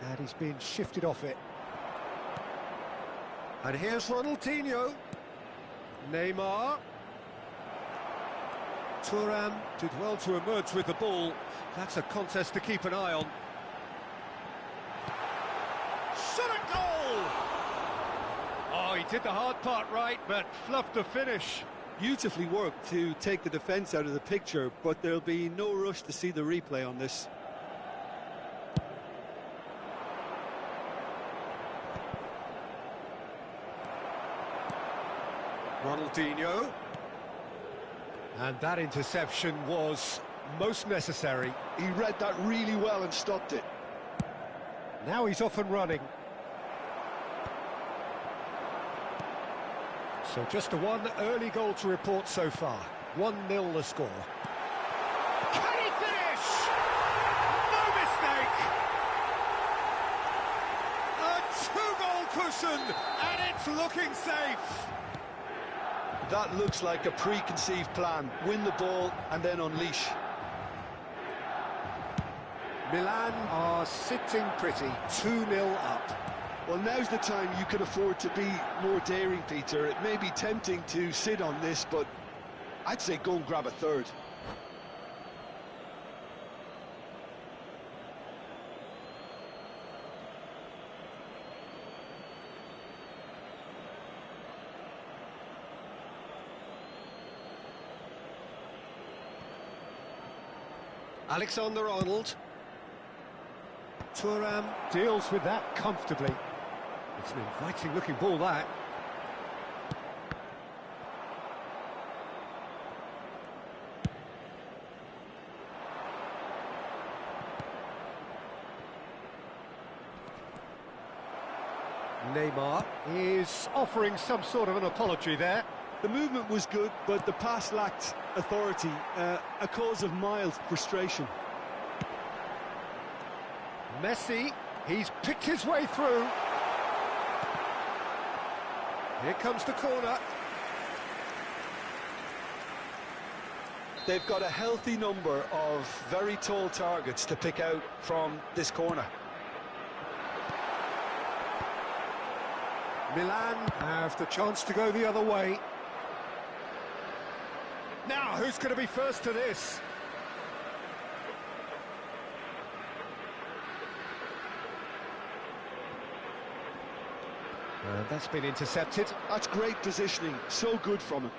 And he's been shifted off it. And here's Ronaldinho. Neymar. Thuram did well to emerge with the ball. That's a contest to keep an eye on. Shot a goal! Oh, he did the hard part right, but fluffed the finish. Beautifully worked to take the defence out of the picture, but there'll be no rush to see the replay on this. Ronaldinho. And that interception was most necessary. He read that really well and stopped it. Now he's off and running. So just a one early goal to report so far. 1-0 the score. Can he finish? No mistake! A two-goal cushion, and it's looking safe. That looks like a preconceived plan. Win the ball and then unleash. Milan are sitting pretty, 2-0 up. Well, now's the time you can afford to be more daring, Peter. It may be tempting to sit on this, but I'd say go and grab a third. Alexander-Arnold. Thuram deals with that comfortably. It's an inviting-looking ball, that. Neymar is offering some sort of an apology there. The movement was good, but the pass lacked authority, a cause of mild frustration. Messi, he's picked his way through. Here comes the corner. They've got a healthy number of very tall targets to pick out from this corner. Milan have the chance to go the other way. Now, who's going to be first to this? And that's been intercepted. That's great positioning, so good from him.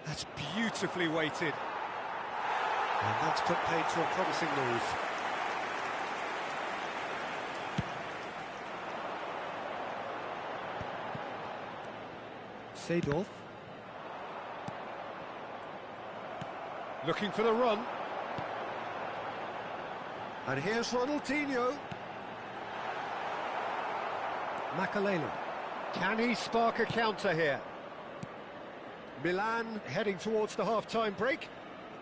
That's beautifully weighted. And that's put paid to a promising move. Seedorf. Looking for the run. And here's Ronaldinho. Makalele. Can he spark a counter here? Milan heading towards the half-time break.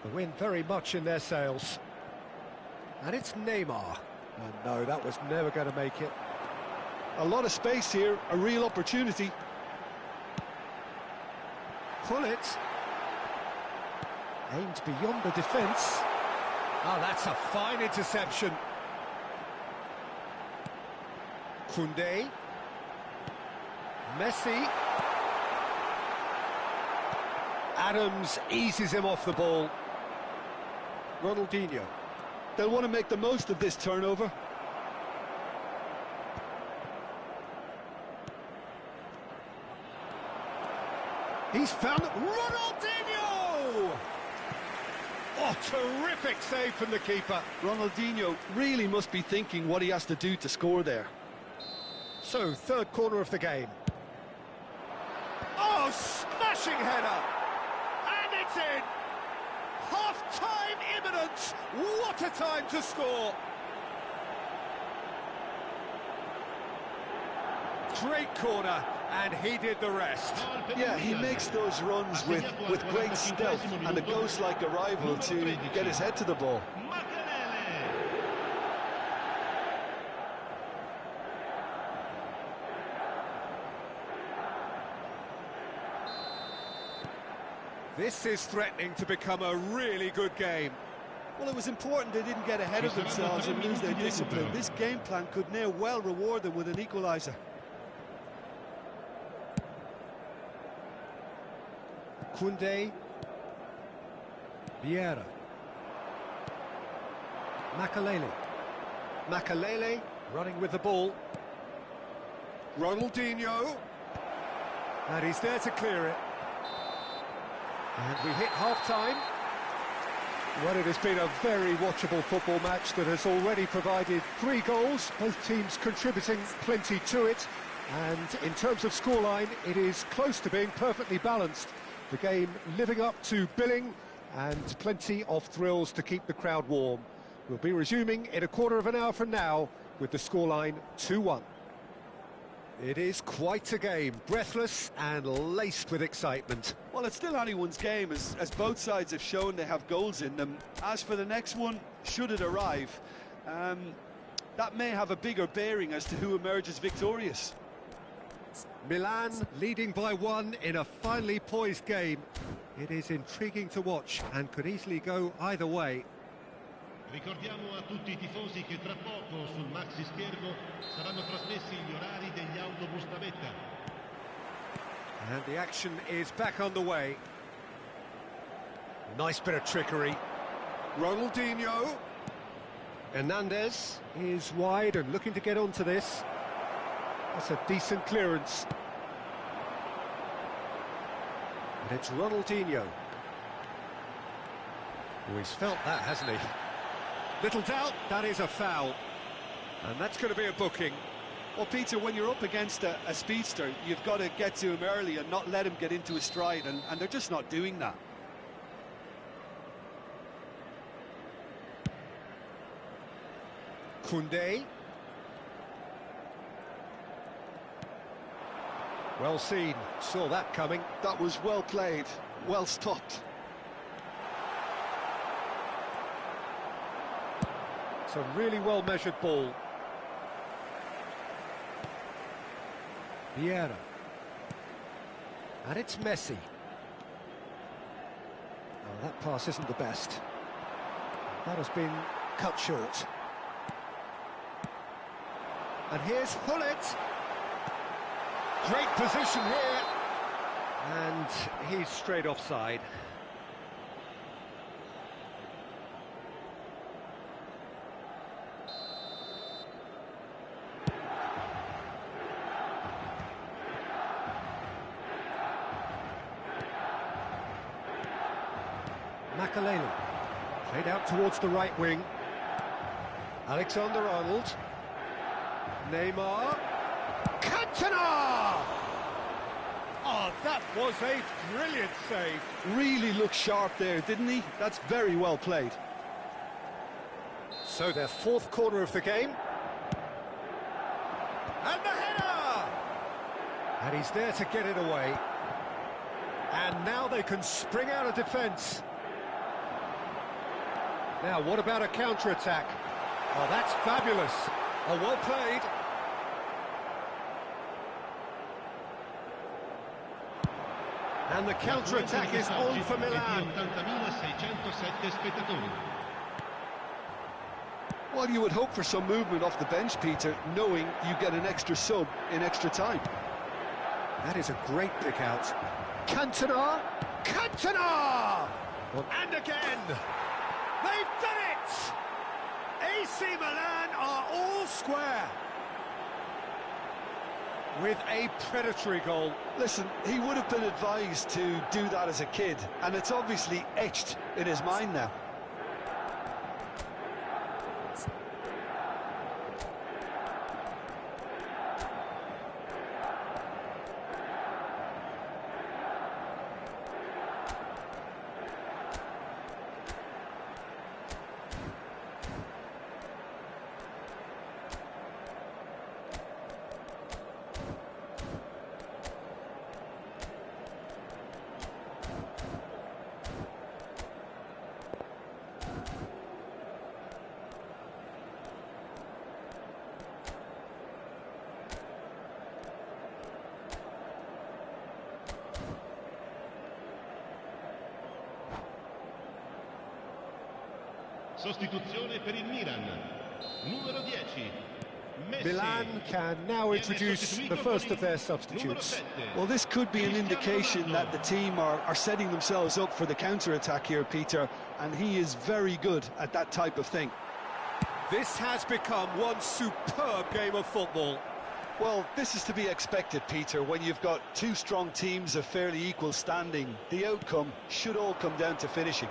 The win very much in their sails. And it's Neymar. And no, that was never going to make it. A lot of space here, a real opportunity. Pull it. Aimed beyond the defence. Oh, that's a fine interception. Koundé. Messi. Adams eases him off the ball. Ronaldinho. They'll want to make the most of this turnover. He's found Ronaldinho! Oh, terrific save from the keeper. Ronaldinho really must be thinking what he has to do to score there. So, third corner of the game. Oh, smashing header! And it's in! Half-time imminent! What a time to score! Great corner, and he did the rest. Yeah, he makes those runs with great stealth and a ghost-like arrival to get his head to the ball. This is threatening to become a really good game. Well, it was important they didn't get ahead of themselves and lose their discipline. This game plan could now well reward them with an equaliser. Koundé. Vieira. Makalele. Makalele running with the ball. Ronaldinho. And he's there to clear it. And we hit half-time. Well, it has been a very watchable football match that has already provided 3 goals, both teams contributing plenty to it. And in terms of scoreline, it is close to being perfectly balanced. The game living up to billing and plenty of thrills to keep the crowd warm. We'll be resuming in a quarter of an hour from now with the scoreline 2-1. It is quite a game, breathless and laced with excitement. Well, it's still anyone's game, as both sides have shown they have goals in them. As for the next one, should it arrive, that may have a bigger bearing as to who emerges victorious. Milan leading by 1 in a finely poised game. It is intriguing to watch and could easily go either way. Ricordiamo a tutti I tifosi che tra poco sul maxi schermo saranno trasmessi gli orari degli autobus da vetta. And the action is back underway. Nice bit of trickery. Ronaldinho. Hernandez is wide and looking to get onto this. That's a decent clearance. And it's Ronaldinho. Oh, he's felt that, hasn't he? Little doubt, that is a foul. And that's going to be a booking. Well, Peter, when you're up against a speedster, you've got to get to him early and not let him get into his stride, and they're just not doing that. Koundé. Well seen, saw that coming. That was well played, well stopped. It's a really well-measured ball. Vieira. And it's Messi. Oh, that pass isn't the best. That has been cut short. And here's Hullet. Great position here. And he's straight offside. Makalele, played out towards the right wing. Alexander-Arnold. Neymar. Cantona! Oh, that was a brilliant save. Really looked sharp there, didn't he? That's very well played. So their 4th corner of the game. And the header! And he's there to get it away. And now they can spring out of defence. Now, what about a counter-attack? Oh, that's fabulous. Oh, well played. And the counter-attack is on for Milan. Well, you would hope for some movement off the bench, Peter, knowing you get an extra sub in extra time. That is a great pick out. Cantona! Cantona! And again! They've done it! AC Milan are all square. With a predatory goal. Listen, he would have been advised to do that as a kid, and it's obviously etched in his mind now. Sostituzione per il Milan. Numero 10. Messi. Milan can now introduce the first of their substitutes. Well, this could be an indication that the team are setting themselves up for the counter-attack here, Peter, and he is very good at that type of thing. This has become one superb game of football. Well, this is to be expected, Peter. When you've got two strong teams of fairly equal standing, the outcome should all come down to finishing.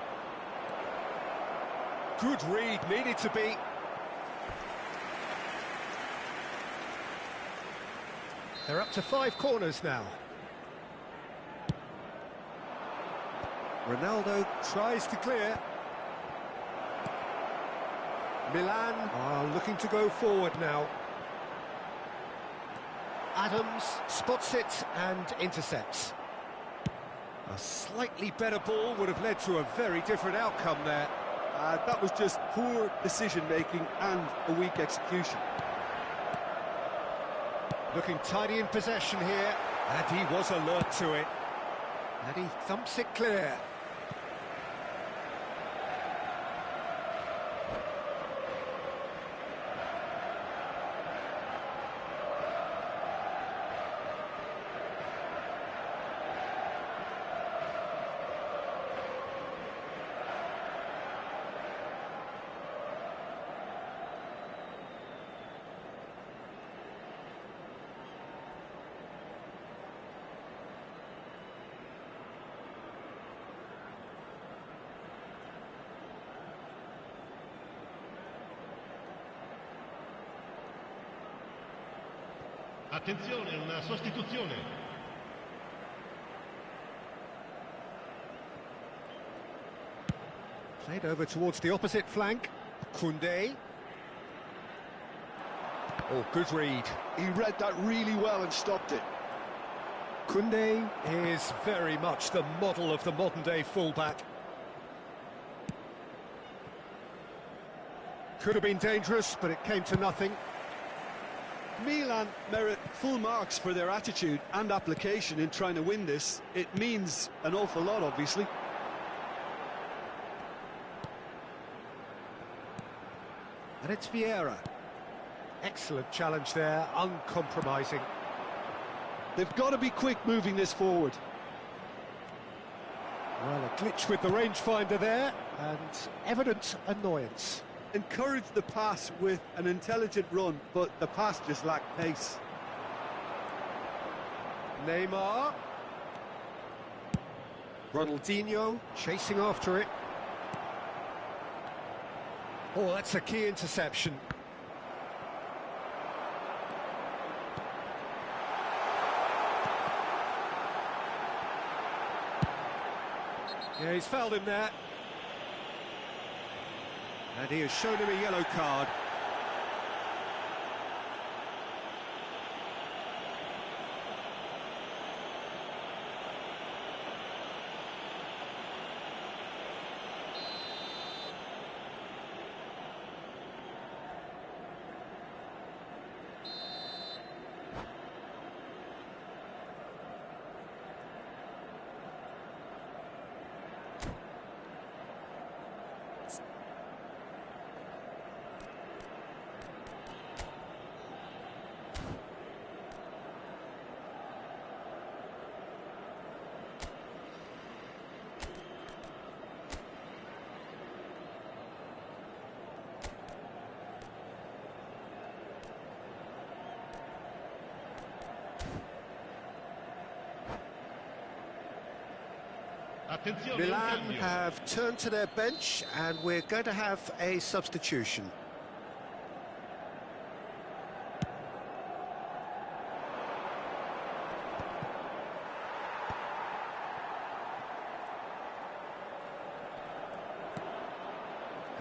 Good read, needed to be. They're up to 5 corners now. Ronaldo tries to clear. Milan are looking to go forward now. Adams spots it and intercepts. A slightly better ball would have led to a very different outcome there. That was just poor decision-making and a weak execution. Looking tidy in possession here, and he was alert to it. And he thumps it clear. Attenzione, una sostituzione. Played over towards the opposite flank. Koundé. Oh, good read. He read that really well and stopped it. Koundé is very much the model of the modern-day fullback. Could have been dangerous, but it came to nothing. Milan merit full marks for their attitude and application in trying to win this. It means an awful lot, obviously. And it's Vieira. Excellent challenge there, uncompromising. They've got to be quick moving this forward. Well, a glitch with the rangefinder there, and evident annoyance. Encourage the pass with an intelligent run, but the pass just lacked pace. Neymar. Ronaldinho chasing after it. Oh, that's a key interception. Yeah, he's fouled him there. And he has shown him a yellow card. Milan have turned to their bench and we're going to have a substitution.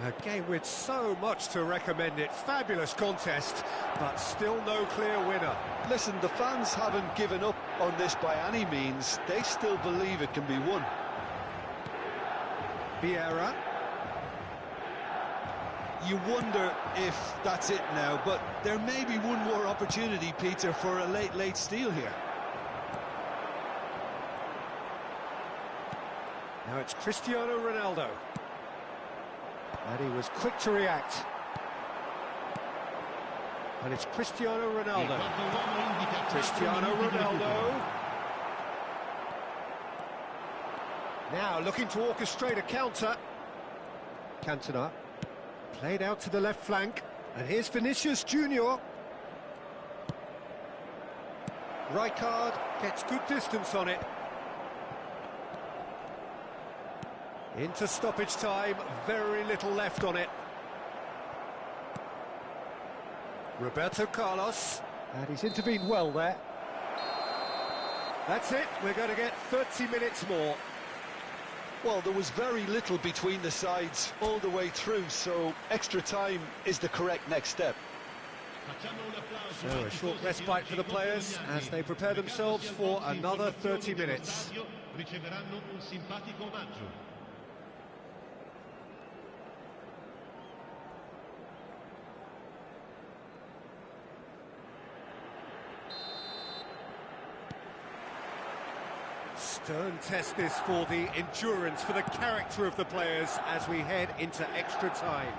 A game with so much to recommend it. Fabulous contest, but still no clear winner. Listen, the fans haven't given up on this by any means. They still believe it can be won. Vieira. You wonder if that's it now, but there may be one more opportunity, Peter, for a late steal here. Now it's Cristiano Ronaldo. And he was quick to react. And it's Cristiano Ronaldo. Cristiano Ronaldo. Now looking to orchestrate a counter. Cantona. Played out to the left flank. And here's Vinicius Junior. Rijkaard gets good distance on it. Into stoppage time, very little left on it. Roberto Carlos, and he's intervened well there. That's it, we're going to get 30 minutes more. Well, there was very little between the sides all the way through, so extra time is the correct next step. So a short respite for the players as they prepare themselves for another 30 minutes. Stern test this for the endurance, for the character of the players as we head into extra time.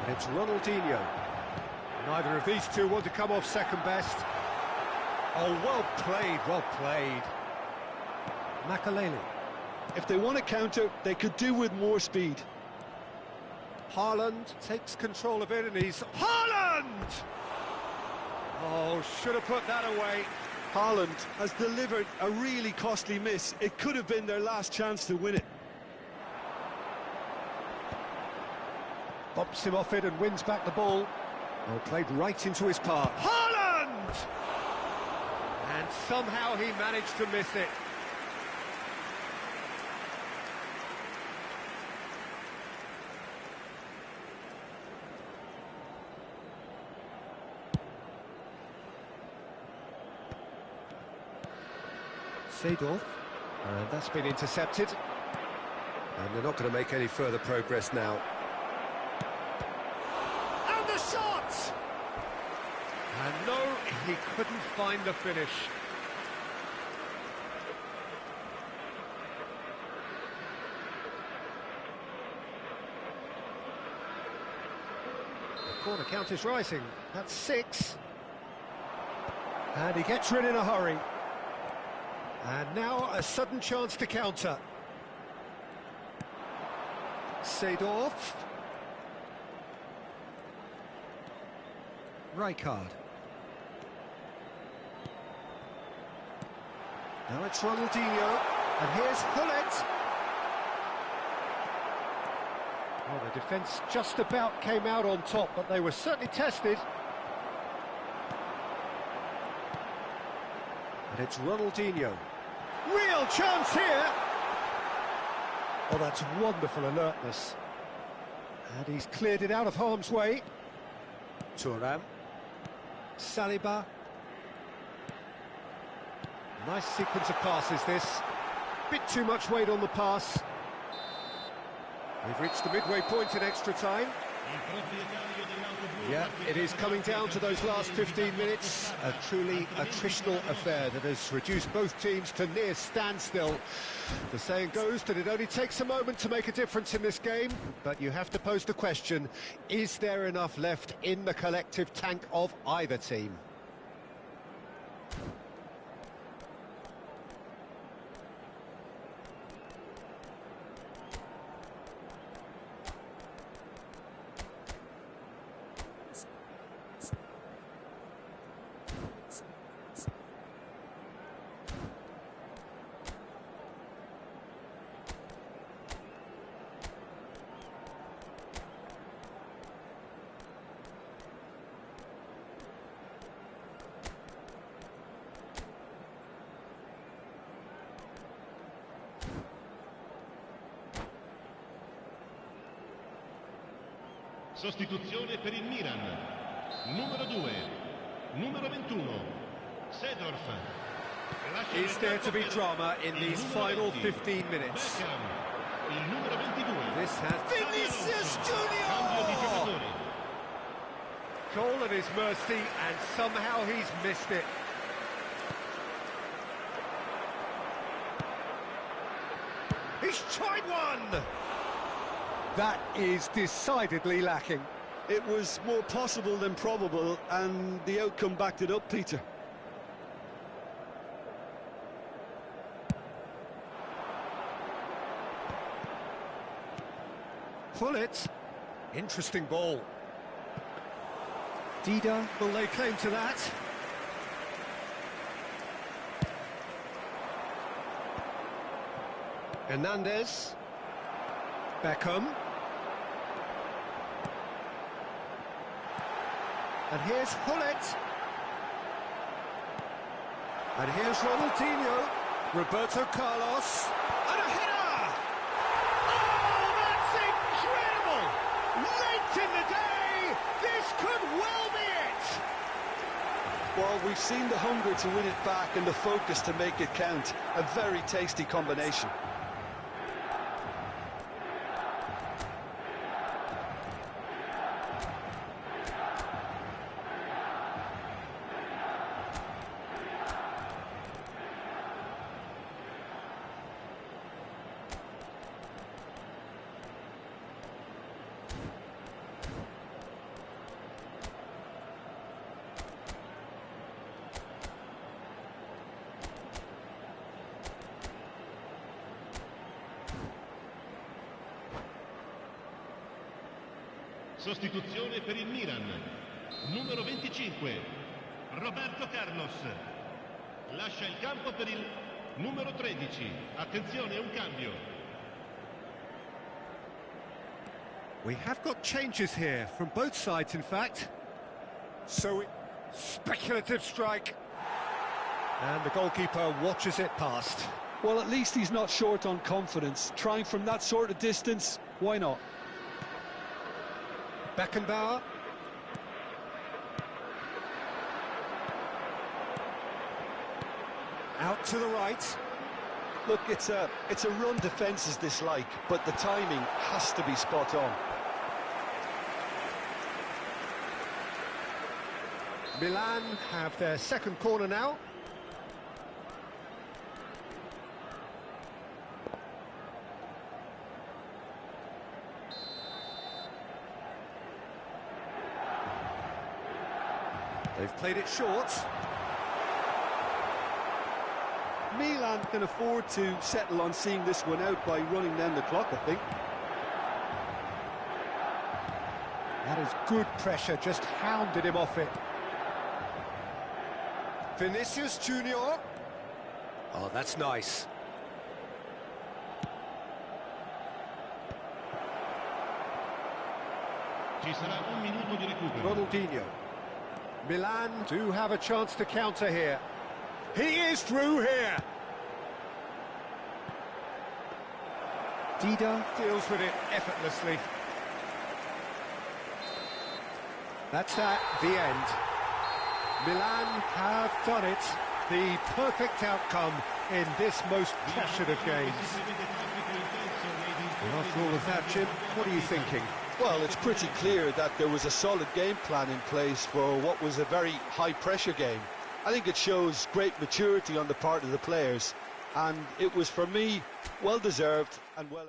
And it's Ronaldinho. Neither of these two want to come off second best. Oh, well played, well played. Makalele. If they want to counter, they could do with more speed. Haaland takes control of it and he's... Haaland! Oh, should have put that away. Haaland has delivered a really costly miss. It could have been their last chance to win it. Bumps him off it and wins back the ball. Oh, played right into his path. Haaland! And somehow he managed to miss it. Seedorf, and that's been intercepted. And they're not going to make any further progress now. And the shot! And no, he couldn't find the finish. The corner count is rising. That's 6. And he gets rid in a hurry. And now a sudden chance to counter. Seedorf. Rijkaard. Now it's Ronaldinho. And here's Hullet. Well, the defence just about came out on top, but they were certainly tested. And it's Ronaldinho. Real chance here! Oh, that's wonderful alertness. And he's cleared it out of harm's way. Thuram. Saliba. Nice sequence of passes, this. Bit too much weight on the pass. We've reached the midway point in extra time. Yeah, it is coming down to those last 15 minutes. A truly attritional affair that has reduced both teams to near standstill. The saying goes that it only takes a moment to make a difference in this game, but you have to pose the question, is there enough left in the collective tank of either team? Sostituzione per il Milan. Numero 2, numero 21, Seedorf. Is there to be drama in these final 15 minutes? Il numero 22. This has Vinicius Junior! Goal at his mercy, and somehow he's missed it. He's tried one! That is decidedly lacking. It was more possible than probable, and the outcome backed it up, Peter. Pull it. Interesting ball. Dida will lay claim to that. Hernandez. Beckham. And here's Hullet. And here's Ronaldinho. Roberto Carlos. And a header! Oh, that's incredible! Late in the day, this could well be it! Well, we've seen the hunger to win it back and the focus to make it count. A very tasty combination. Sostituzione per il Milan. Numero 25, Roberto Carlos. Lascia il campo per il numero 13. Attenzione, un cambio. We have got changes here, from both sides in fact. So, speculative strike. And the goalkeeper watches it past. Well, at least he's not short on confidence. Trying from that sort of distance, why not? Beckenbauer. Out to the right. Look, it's a run defence dislike, but the timing has to be spot on. Milan have their second corner now. They've played it short. Milan can afford to settle on seeing this one out by running down the clock, I think. That is good pressure, just hounded him off it. Vinicius Junior. Oh, that's nice. Ci sarà un minuto di recupero. Ronaldinho. Milan do have a chance to counter here. He is through here. Dida deals with it effortlessly. That's at the end. Milan have done it. The perfect outcome in this most passionate of games. And after all of that, Jim, what are you thinking? Well, it's pretty clear that there was a solid game plan in place for what was a very high-pressure game. I think it shows great maturity on the part of the players, and it was, for me, well-deserved and well...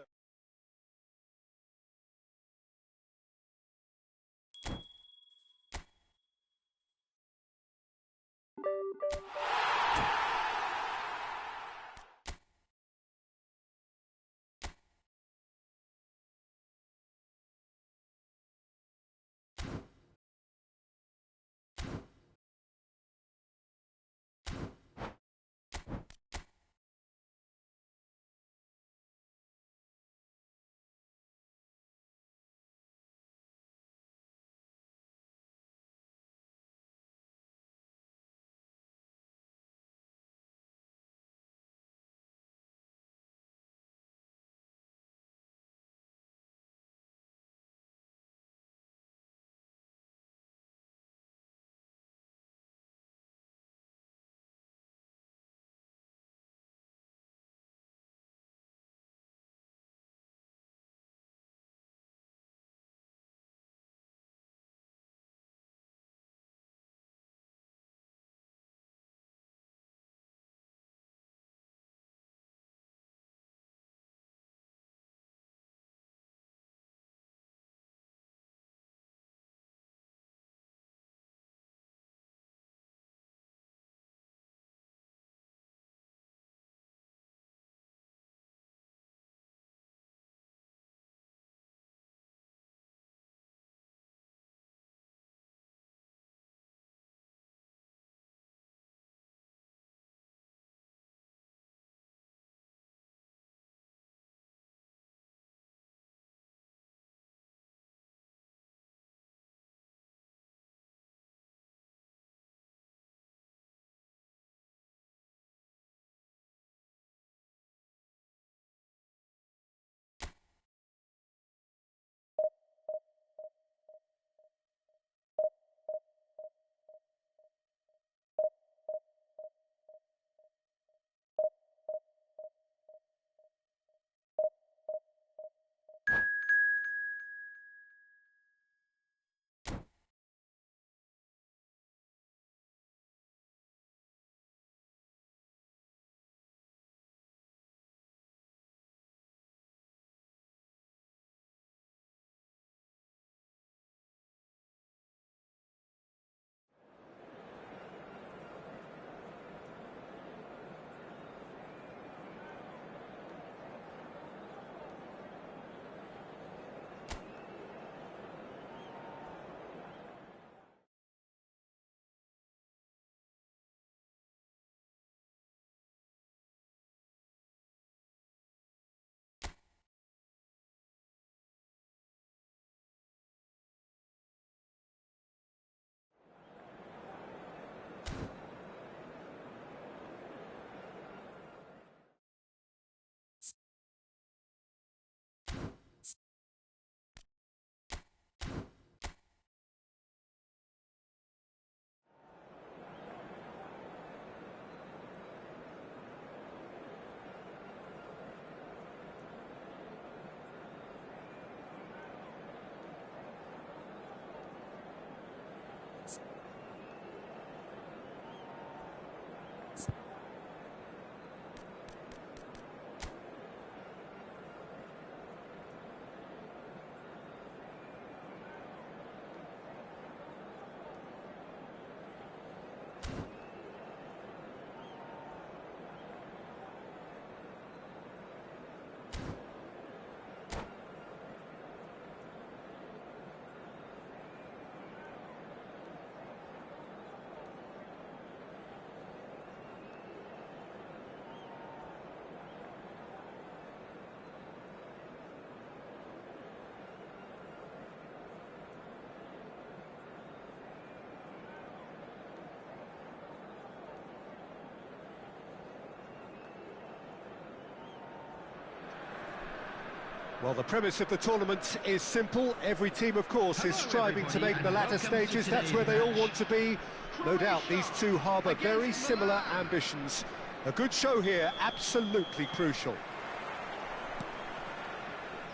Well, the premise of the tournament is simple. Every team, of course, is striving to make the latter stages. That's where they all want to be. No doubt these two harbour very similar ambitions. A good show here, absolutely crucial.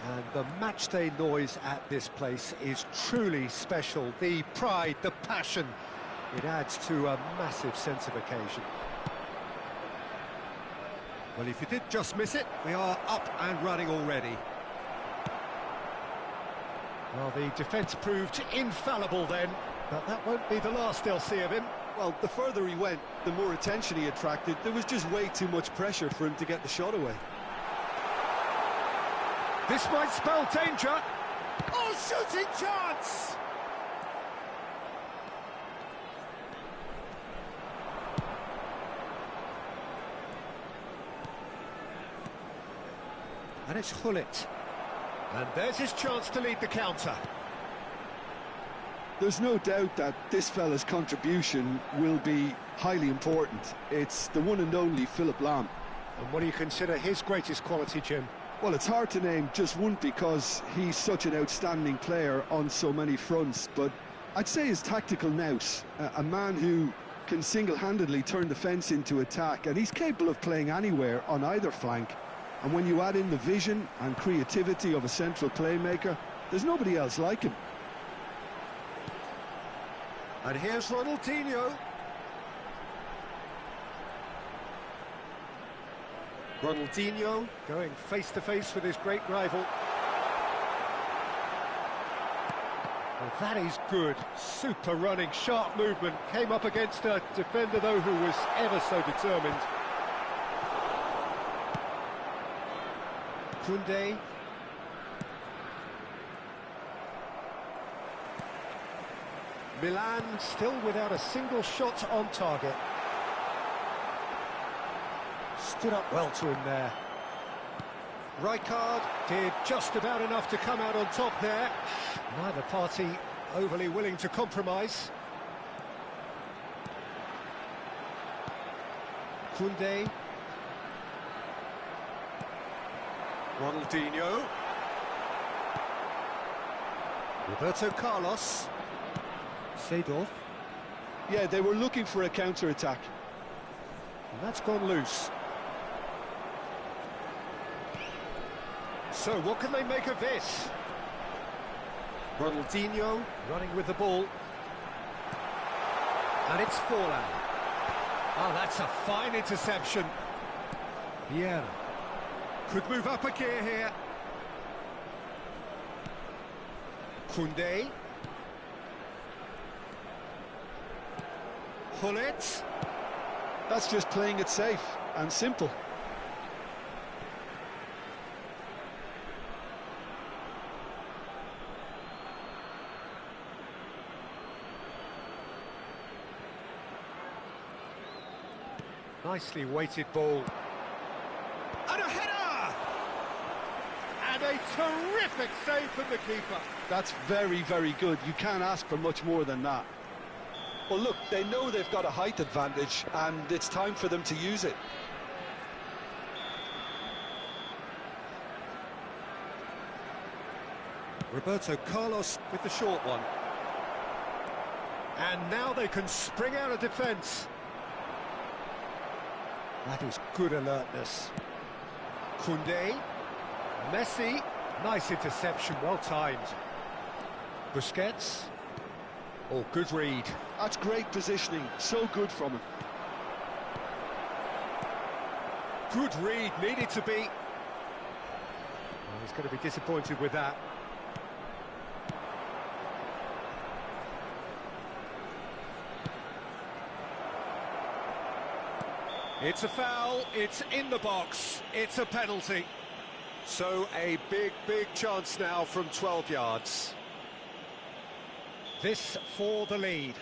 And the matchday noise at this place is truly special. The pride, the passion, it adds to a massive sense of occasion. Well, if you did just miss it, we are up and running already. Well, the defence proved infallible then, but that won't be the last they'll see of him. Well, the further he went, the more attention he attracted. There was just way too much pressure for him to get the shot away. This might spell danger. Oh, shooting chance! And it's Hullet. And there's his chance to lead the counter. There's no doubt that this fella's contribution will be highly important. It's the one and only Philipp Lahm. And what do you consider his greatest quality, Jim? Well, it's hard to name just one because he's such an outstanding player on so many fronts, but I'd say his tactical nous, a man who can single-handedly turn defence into attack, and he's capable of playing anywhere on either flank. And when you add in the vision and creativity of a central playmaker, there's nobody else like him. And here's Ronaldinho. Ronaldinho going face-to-face with his great rival. Well, that is good. Super running, sharp movement. Came up against a defender, though, who was ever so determined. Koundé. Milan still without a single shot on target. Stood up well to him there. Rijkaard did just about enough to come out on top there. Neither party overly willing to compromise. Koundé. Ronaldinho. Roberto Carlos. Seedorf. Yeah, they were looking for a counter-attack. And that's gone loose. So, what can they make of this? Ronaldinho running with the ball. And it's Forlan. Oh, that's a fine interception. Vieira. Could move up a gear here. Koundé. Hullet. That's just playing it safe and simple. Nicely weighted ball. And a header! And a terrific save from the keeper. That's very, very good. You can't ask for much more than that. Well, look, they know they've got a height advantage, and it's time for them to use it. Roberto Carlos with the short one. And now they can spring out of defence. That is good alertness. Koundé. Messi. Nice interception, well timed. Busquets. Oh, good read. That's great positioning, so good from him. Good read, needed to be. Well, he's going to be disappointed with that. It's a foul, it's in the box, it's a penalty. So a big, big chance now from 12 yards. This for the lead.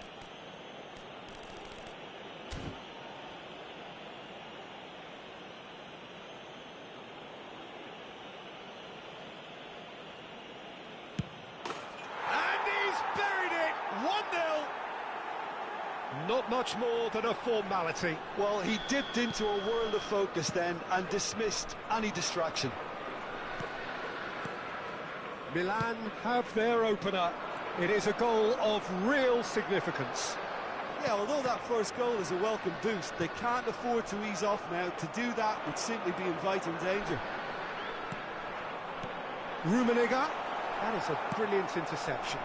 And he's buried it! 1-0. Not much more than a formality. Well, he dipped into a world of focus then and dismissed any distraction. Milan have their opener. It is a goal of real significance. Yeah, although that first goal is a welcome boost, they can't afford to ease off now. To do that would simply be inviting danger. Rummenigge, that is a brilliant interception.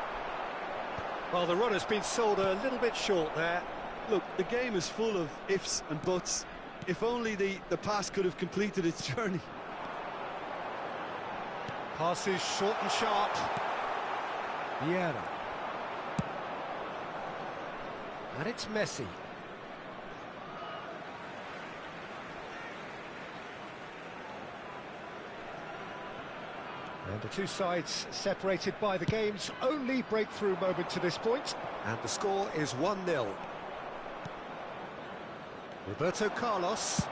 Well, the run has been sold a little bit short there. Look, the game is full of ifs and buts. If only the pass could have completed its journey. Passes short and sharp. Vieira. And it's Messi. And the two sides separated by the game's only breakthrough moment to this point. And the score is 1-0. Roberto Carlos.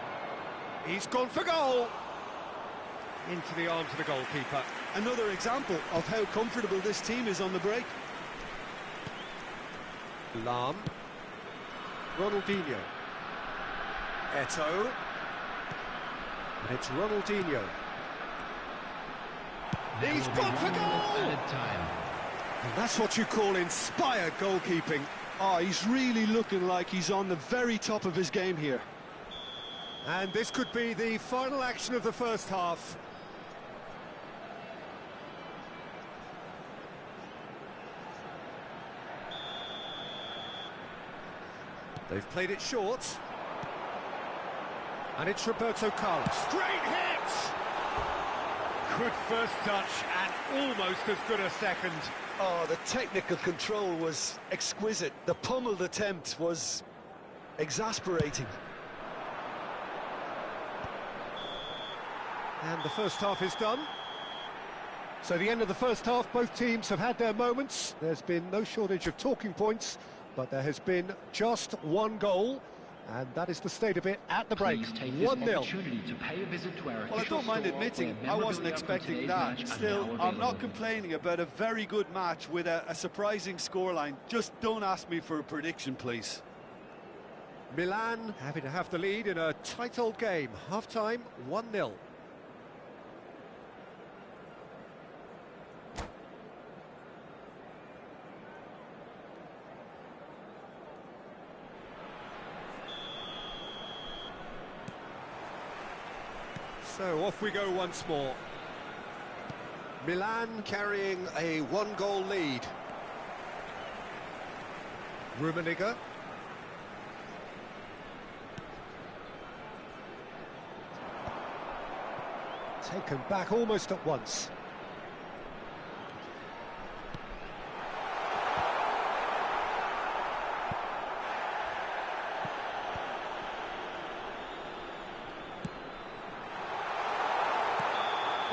He's gone for goal. Into the arms of the goalkeeper. Another example of how comfortable this team is on the break. Lam. Ronaldinho. Eto'o. And it's Ronaldinho. He's gone for goal! And that's what you call inspired goalkeeping. Oh, he's really looking like he's on the very top of his game here. And this could be the final action of the first half. They've played it short. And it's Roberto Carlos. Great hit! Good first touch and almost as good a second. Oh, the technical control was exquisite. The pummeled attempt was exasperating. And the first half is done. So the end of the first half, both teams have had their moments. There's been no shortage of talking points, but there has been just one goal, and that is the state of it at the break. 1-0. Well, I don't mind admitting I wasn't expecting that. Still, I'm not complaining about a very good match with a surprising scoreline. Just don't ask me for a prediction, please. Milan happy to have the lead in a tight old game. Half-time, 1-0. So off we go once more. Milan carrying a one-goal lead. Rummenigge. Taken back almost at once.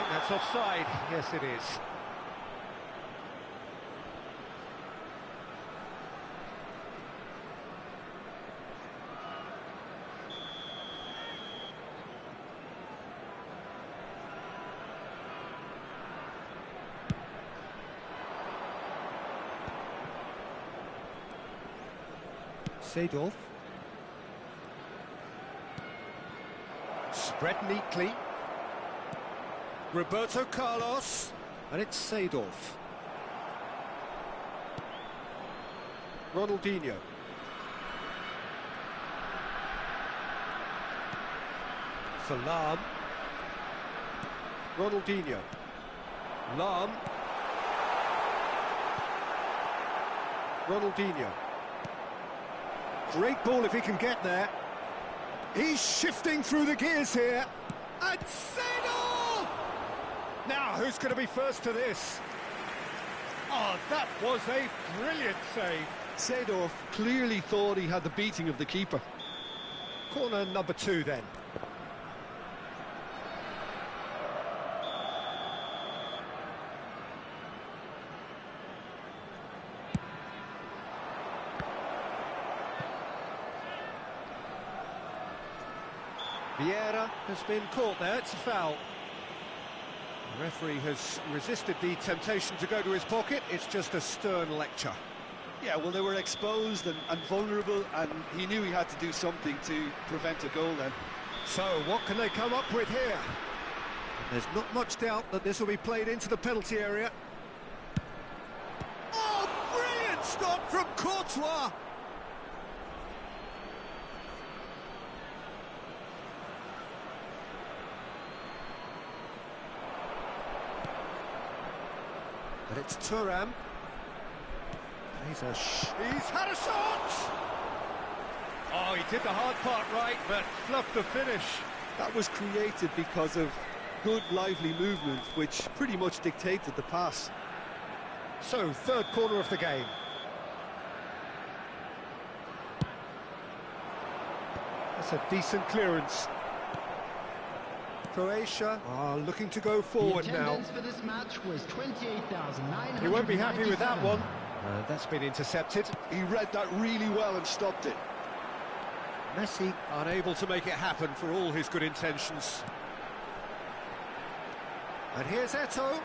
That's offside. Yes, it is. Seedorf. Spread neatly. Roberto Carlos, and it's Seedorf. Ronaldinho. For Lam. Ronaldinho. Lam. Ronaldinho. Great ball if he can get there. He's shifting through the gears here. And Seedorf! Now, who's going to be first to this? Oh, that was a brilliant save. Seedorf clearly thought he had the beating of the keeper. Corner number 2 then. Vieira has been caught there, it's a foul. The referee has resisted the temptation to go to his pocket, it's just a stern lecture. Yeah, well, they were exposed and vulnerable, and he knew he had to do something to prevent a goal then. So, what can they come up with here? There's not much doubt that this will be played into the penalty area. stop from Courtois. But it's Thuram. He's had a shot! Oh, he did the hard part right, but fluffed the finish. That was created because of good, lively movement, which pretty much dictated the pass. So, third corner of the game. That's a decent clearance. Croatia are looking to go forward now. For this match was 28,900. He won't be happy with that one. That's been intercepted. He read that really well and stopped it. Messi unable to make it happen for all his good intentions. And here's Eto'o.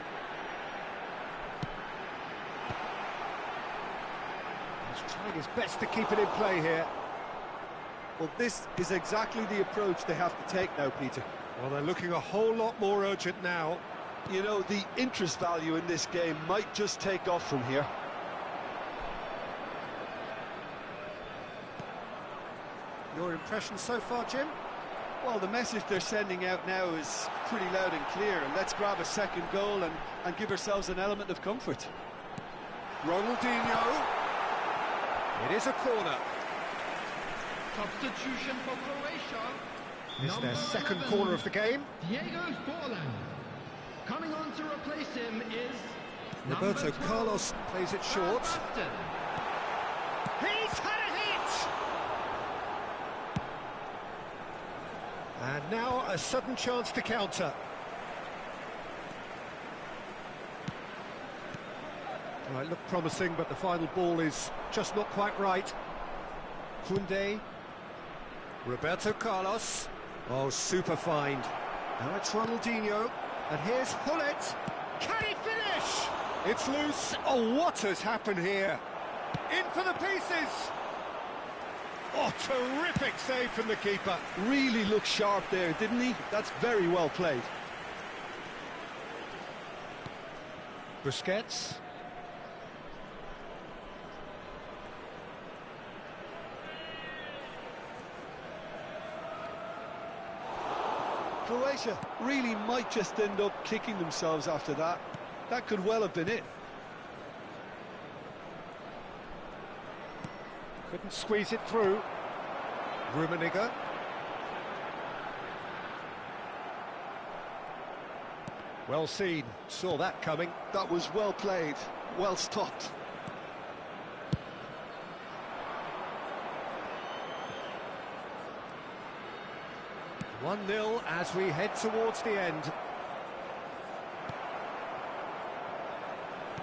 He's trying his best to keep it in play here. Well, this is exactly the approach they have to take now, Peter. Well, they're looking a whole lot more urgent now. You know, the interest value in this game might just take off from here. Your impression so far, Jim? Well, the message they're sending out now is pretty loud and clear. Let's grab a second goal and give ourselves an element of comfort. Ronaldinho. It is a corner. Substitution for Croatia. It's their second corner of the game. Diego Forlan. Coming on to replace him is Roberto Carlos plays it short. He's had a hit! And now a sudden chance to counter. Well, it looked promising, but the final ball is just not quite right. Koundé. Roberto Carlos. Oh, super find. Now it's Ronaldinho. And here's Hullet. Can he finish? It's loose. Oh, what has happened here? In for the pieces. Oh, terrific save from the keeper. Really looked sharp there, didn't he? That's very well played. Busquets. Croatia really might just end up kicking themselves after that. That could well have been it. Couldn't squeeze it through. Rummenigge. Well seen. Saw that coming. That was well played, well stopped. One-nil as we head towards the end.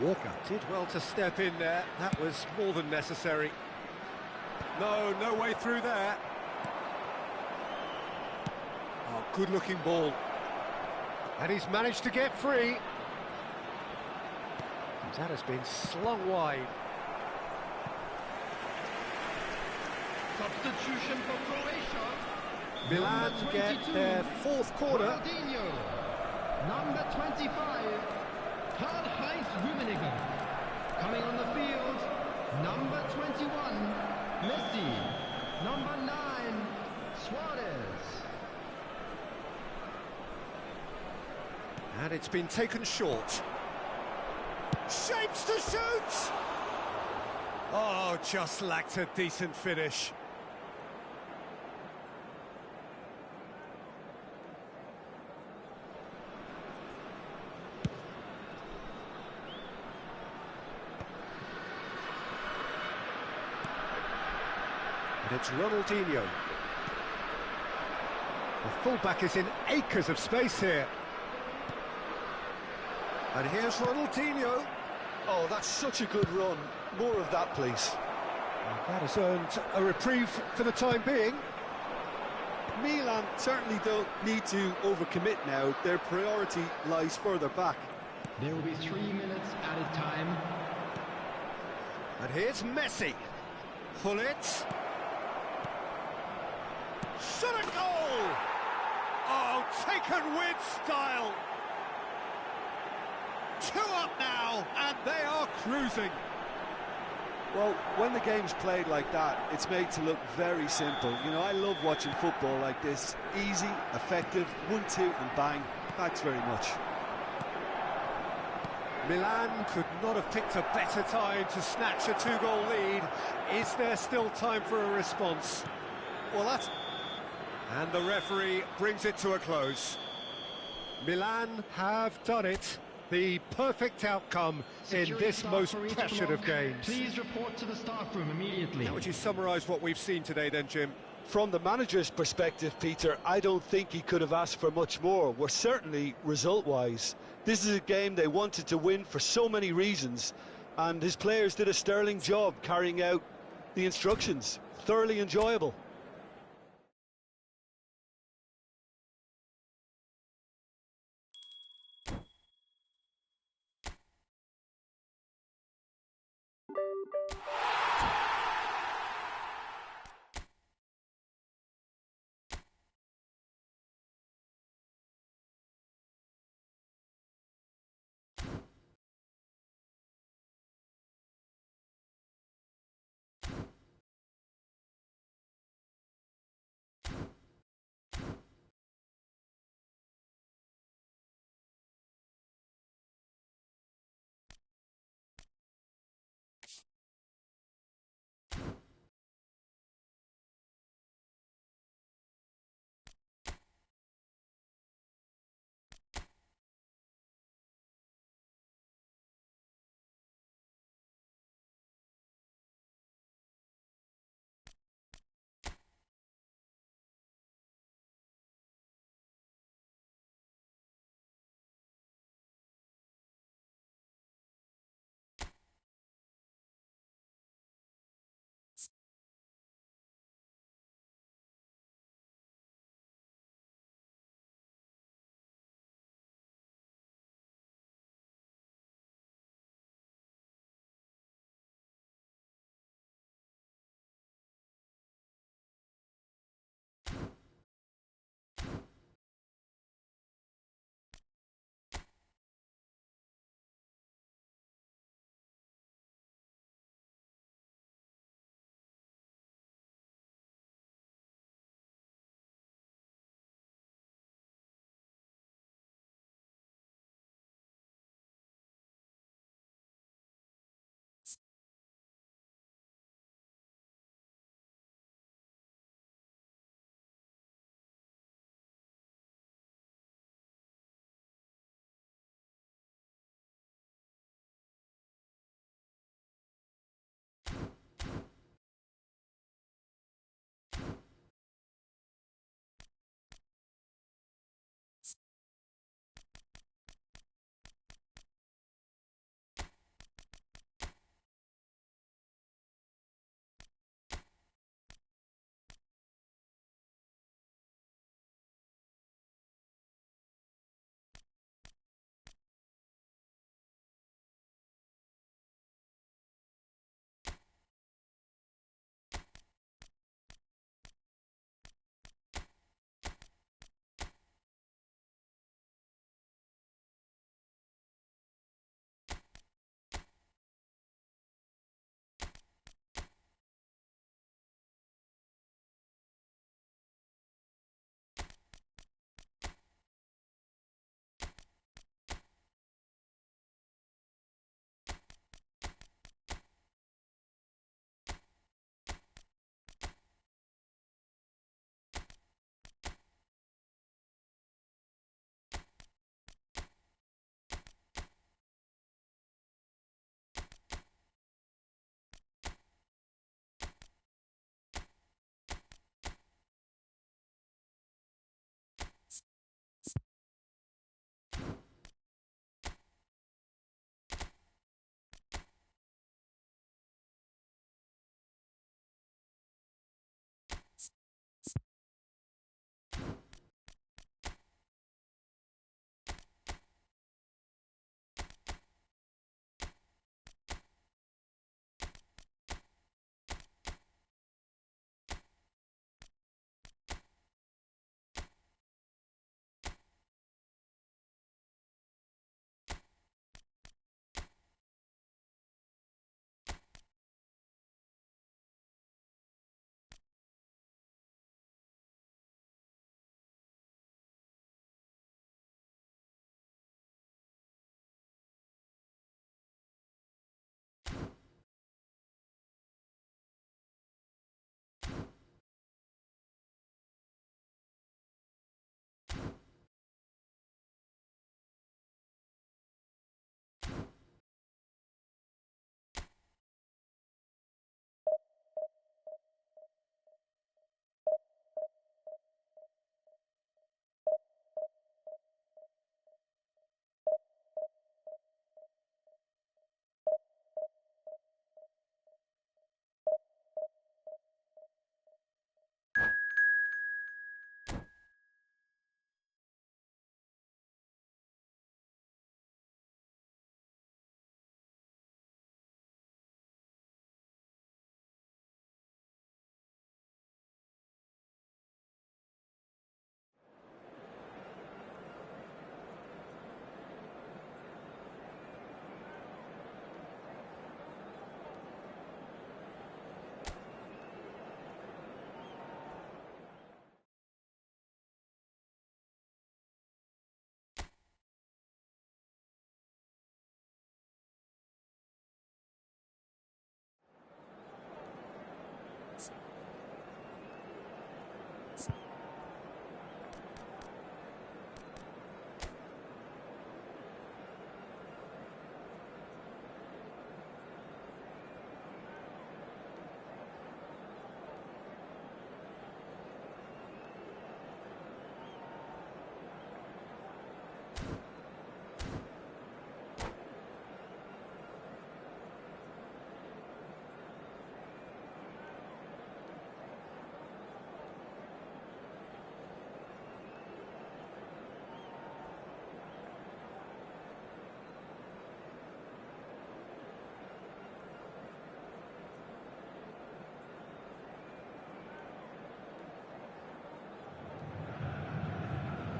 Walker did well to step in there. That was more than necessary. No way through there. Oh, good-looking ball. And he's managed to get free. That has been slung wide. Substitution for Croatia. Milan get their fourth corner. Ronaldinho. Number 25, Karl-Heinz Rummenigge. Coming on the field, number 21, Messi. Number 9, Suarez. And it's been taken short. Shapes to shoot! Oh, just lacked a decent finish. And it's Ronaldinho. The fullback is in acres of space here. And here's Ronaldinho. Oh, that's such a good run. More of that, please. And that has earned a reprieve for the time being. Milan certainly don't need to overcommit now. Their priority lies further back. There will be 3 minutes added time. And here's Messi. Hullet. Shot a goal! Oh, taken with style. 2 up now, and they are cruising. Well, when the game's played like that, it's made to look very simple. You know, I love watching football like this. Easy, effective, 1-2 and bang. Thanks very much. Milan could not have picked a better time to snatch a two-goal lead. Is there still time for a response? Well, that's... And the referee brings it to a close. Milan have done it. The perfect outcome in this most pressured of games. Please report to the staff room immediately. How would you summarise what we've seen today then, Jim? From the manager's perspective, Peter, I don't think he could have asked for much more. We're certainly result-wise. This is a game they wanted to win for so many reasons, and his players did a sterling job carrying out the instructions. Thoroughly enjoyable.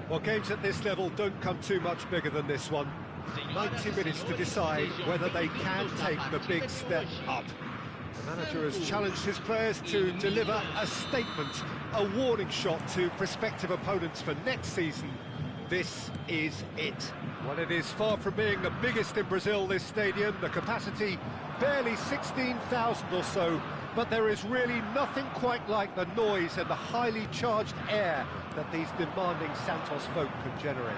Well, games at this level don't come too much bigger than this one. 90 minutes to decide whether they can take the big step up. The manager has challenged his players to deliver a statement, a warning shot to prospective opponents for next season. This is it. Well, it is far from being the biggest in Brazil, this stadium. The capacity barely 16,000 or so, but there is really nothing quite like the noise and the highly charged air that these demanding Santos folk can generate.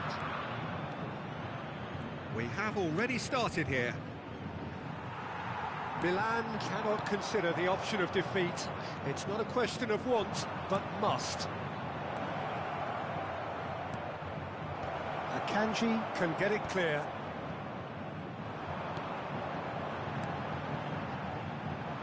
We have already started here. Milan cannot consider the option of defeat. It's not a question of want, but must. Akanji can get it clear.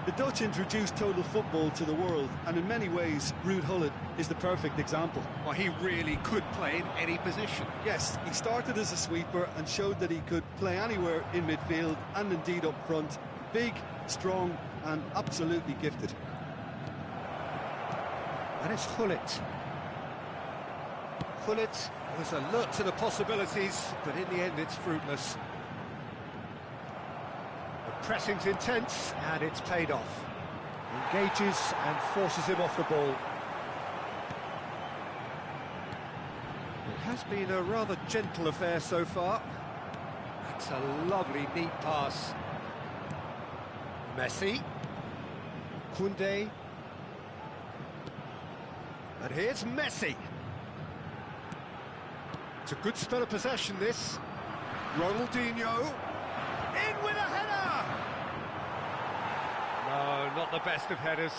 The Dutch introduced total football to the world, and in many ways, Ruud Gullit is the perfect example. Well, he really could play in any position. Yes, he started as a sweeper and showed that he could play anywhere in midfield and indeed up front. Big, strong, and absolutely gifted. And it's Gullit. Gullit was alert to the possibilities, but in the end it's fruitless. The pressing's intense, and it's paid off. Engages and forces him off the ball. It has been a rather gentle affair so far. That's a lovely, neat pass. Messi. Koundé. And here's Messi. It's a good spell of possession, this. Ronaldinho. In with a header! No, not the best of headers.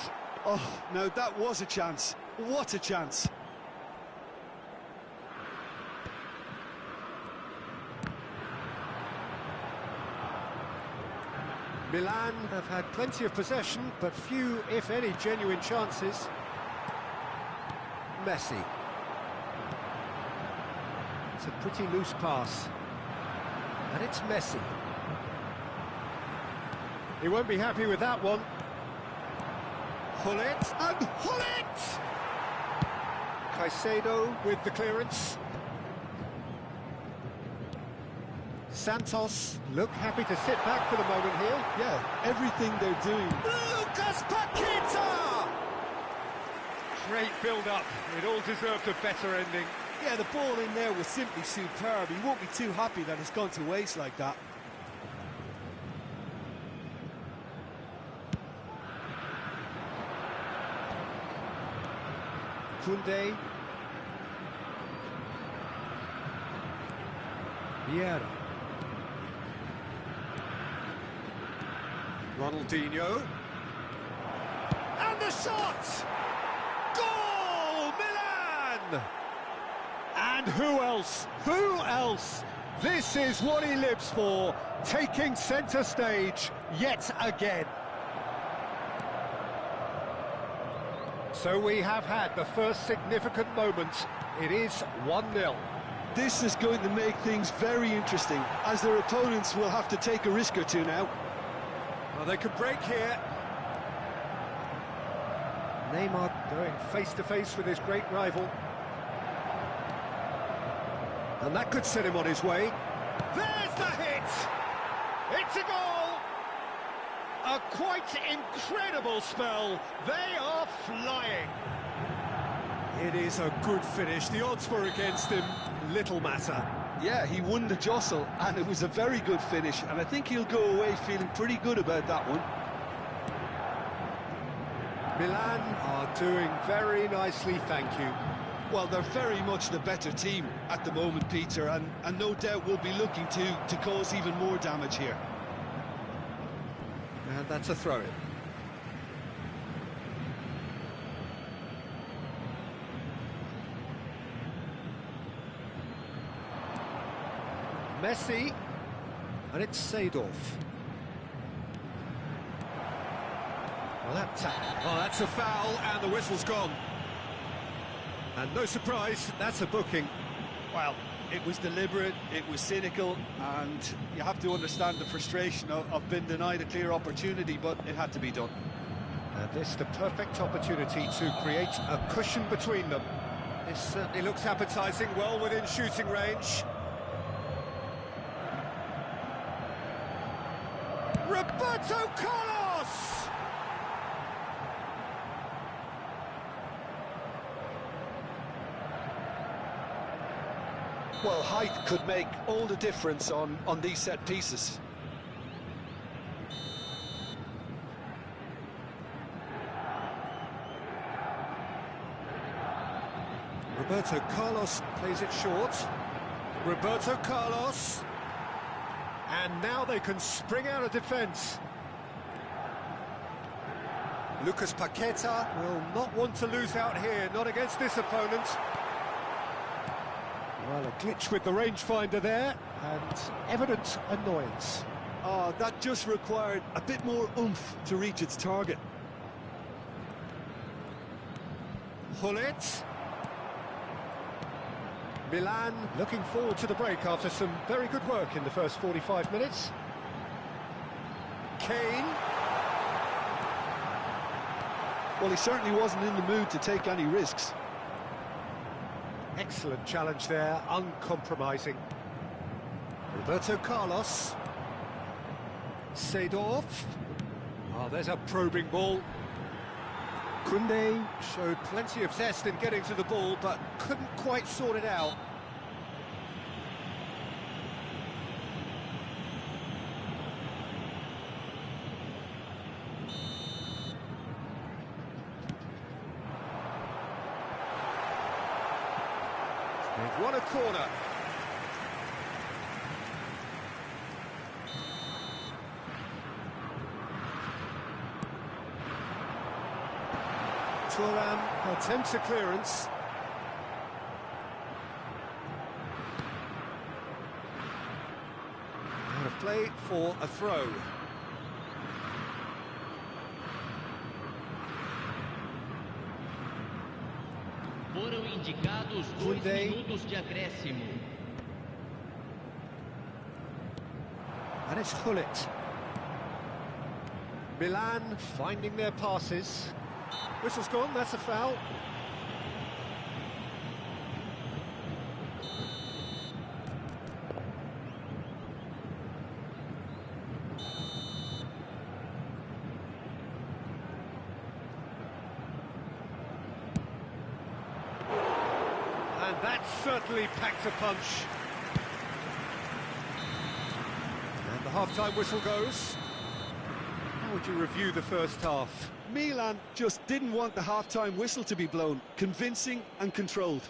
Oh, no, that was a chance. What a chance. Milan have had plenty of possession, but few, if any, genuine chances. Messi. It's a pretty loose pass. And it's Messi. He won't be happy with that one. Gullit, and Gullit! Caicedo with the clearance. Santos look happy to sit back for the moment here. Yeah, everything they're doing. Lucas Paqueta! Great build-up. It all deserved a better ending. Yeah, the ball in there was simply superb. He won't be too happy that it's gone to waste like that. Koundé. Vieira. Ronaldinho. And the shot! Goal! Milan! And who else? Who else? This is what he lives for, taking centre stage yet again. So we have had the first significant moment. It is 1-0. This is going to make things very interesting, as their opponents will have to take a risk or two now. Well, they could break here. Neymar going face-to-face with his great rival. And that could set him on his way. There's the hit! It's a goal! A quite incredible spell. They are flying. It is a good finish. The odds were against him. Little matter. Yeah, he won the jostle, and it was a very good finish, and I think he'll go away feeling pretty good about that one. Milan are doing very nicely, thank you. Well, they're very much the better team at the moment, Peter, and no doubt will be looking to cause even more damage here. And that's a throw-in. Messi, and it's Seedorf. Well, that's a foul, and the whistle's gone. And no surprise, that's a booking. Well, it was deliberate, it was cynical, and you have to understand the frustration of being denied a clear opportunity, but it had to be done. And this the perfect opportunity to create a cushion between them. This certainly looks appetising, well within shooting range. Roberto Carlos! Well, height could make all the difference on these set pieces. Roberto Carlos plays it short. Roberto Carlos. And now they can spring out of defence. Lucas Paqueta will not want to lose out here, not against this opponent. Well, a glitch with the rangefinder there, and evident annoyance. Oh, that just required a bit more oomph to reach its target. Hullet. Milan looking forward to the break after some very good work in the first 45 minutes. Kane. Well, he certainly wasn't in the mood to take any risks. Excellent challenge there, uncompromising. Roberto Carlos. Seedorf. Oh, there's a probing ball. Koundé showed plenty of zest in getting to the ball, but couldn't quite sort it out. They've won a corner. Thuram attempts a clearance. Out of play for a throw. Foram indicados 2 minutos de acréscimo. And it's Hullet. Milan finding their passes. Whistle's gone, that's a foul. And that certainly packed a punch. And the half-time whistle goes. How would you review the first half? Milan just didn't want the half-time whistle to be blown. Convincing and controlled.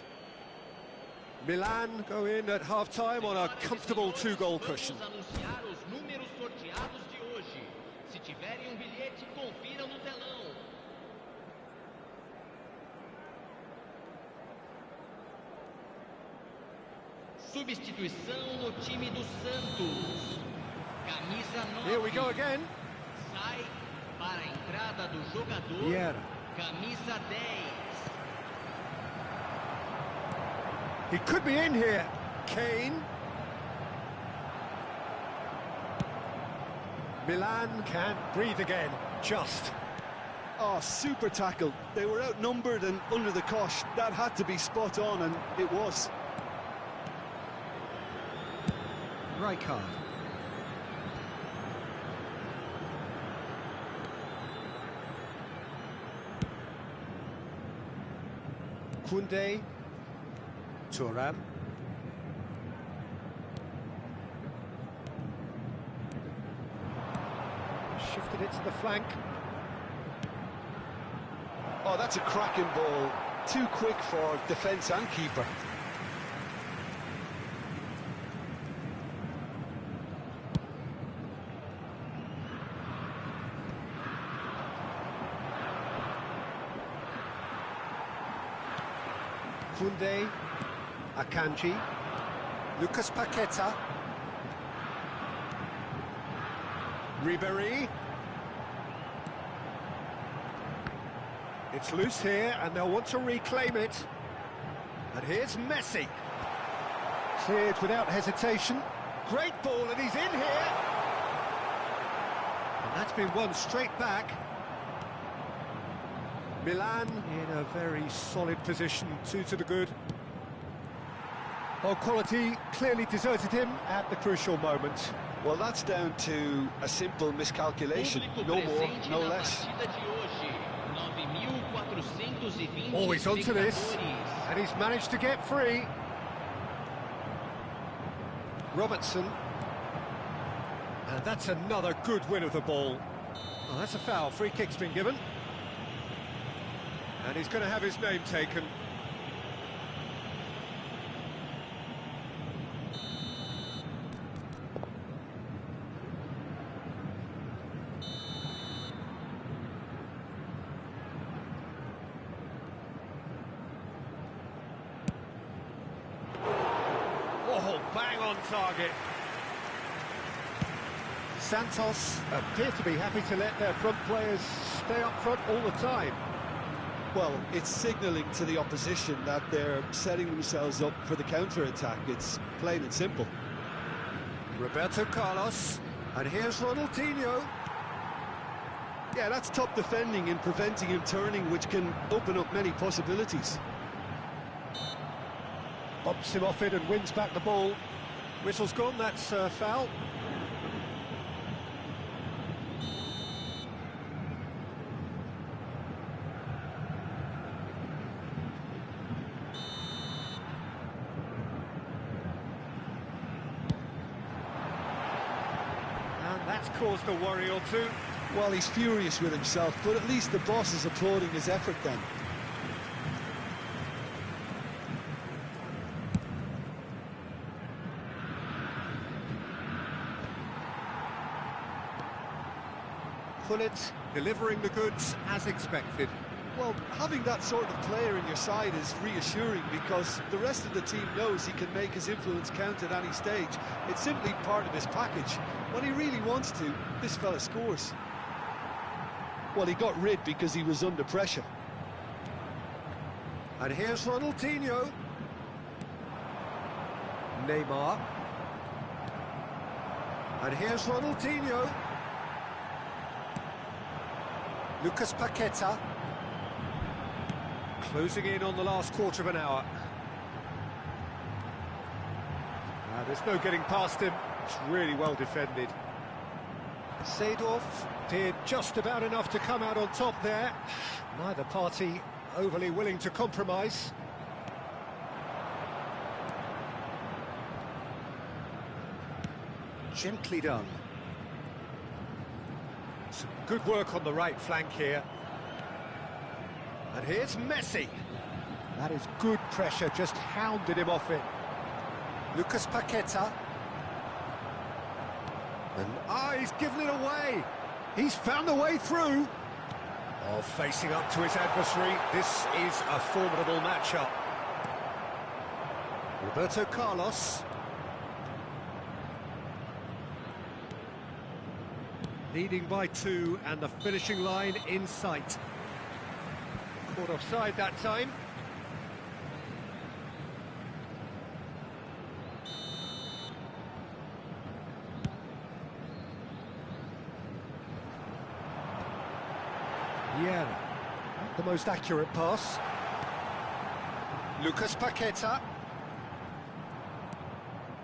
Milan go in at half-time on a comfortable 2-goal cushion. Vamos anunciar os números sorteados de hoje. Se tiverem bilhete, confiram no telão. Substituição no time do Santos. Camisa 9. Here we go again. Sai para a entrada do jogador. Vieira. Camisa 10. He could be in here. Kane. Milan can't breathe again. Just. Oh, super tackle. They were outnumbered and under the cosh. That had to be spot on, and it was. Rijkaard. Koundé. Thuram. Shifted it to the flank. Oh, that's a cracking ball. Too quick for defence and keeper. Koundé, Akanji, Lucas Paqueta, Ribéry. It's loose here, and they'll want to reclaim it. And here's Messi. Cleared without hesitation. Great ball, and he's in here. And that's been won straight back. Milan in a very solid position, 2 to the good. Oh, quality clearly deserted him at the crucial moment. Well, that's down to a simple miscalculation, no more, no less. Oh, he's onto this, and he's managed to get free. Robertson. And that's another good win of the ball. Oh, that's a foul. Free kick's been given. And he's going to have his name taken. Oh, bang on target. Santos appear to be happy to let their front players stay up front all the time. Well, it's signalling to the opposition that they're setting themselves up for the counter-attack. It's plain and simple. Roberto Carlos, and here's Ronaldinho. Yeah, that's top defending and preventing him turning, which can open up many possibilities. Bumps him off it and wins back the ball. Whistle's gone, that's foul. That's caused a worry or two. Well, he's furious with himself, but at least the boss is applauding his effort then. Pullet delivering the goods as expected. Well, having that sort of player in your side is reassuring because the rest of the team knows he can make his influence count at any stage. It's simply part of his package. When he really wants to, this fella scores. Well, he got rid because he was under pressure. And here's Ronaldinho. Neymar. And here's Ronaldinho. Lucas Paqueta. Closing in on the last quarter of an hour. There's no getting past him. It's really well defended. Seedorf did just about enough to come out on top there. Neither party overly willing to compromise. Gently done. Some good work on the right flank here. And here's Messi. That is good pressure, just hounded him off it. Lucas Paqueta. And he's given it away. He's found the way through. Oh, facing up to his adversary. This is a formidable matchup. Roberto Carlos. Leading by 2 and the finishing line in sight. Caught offside that time. Yeah, not the most accurate pass. Lucas Paqueta.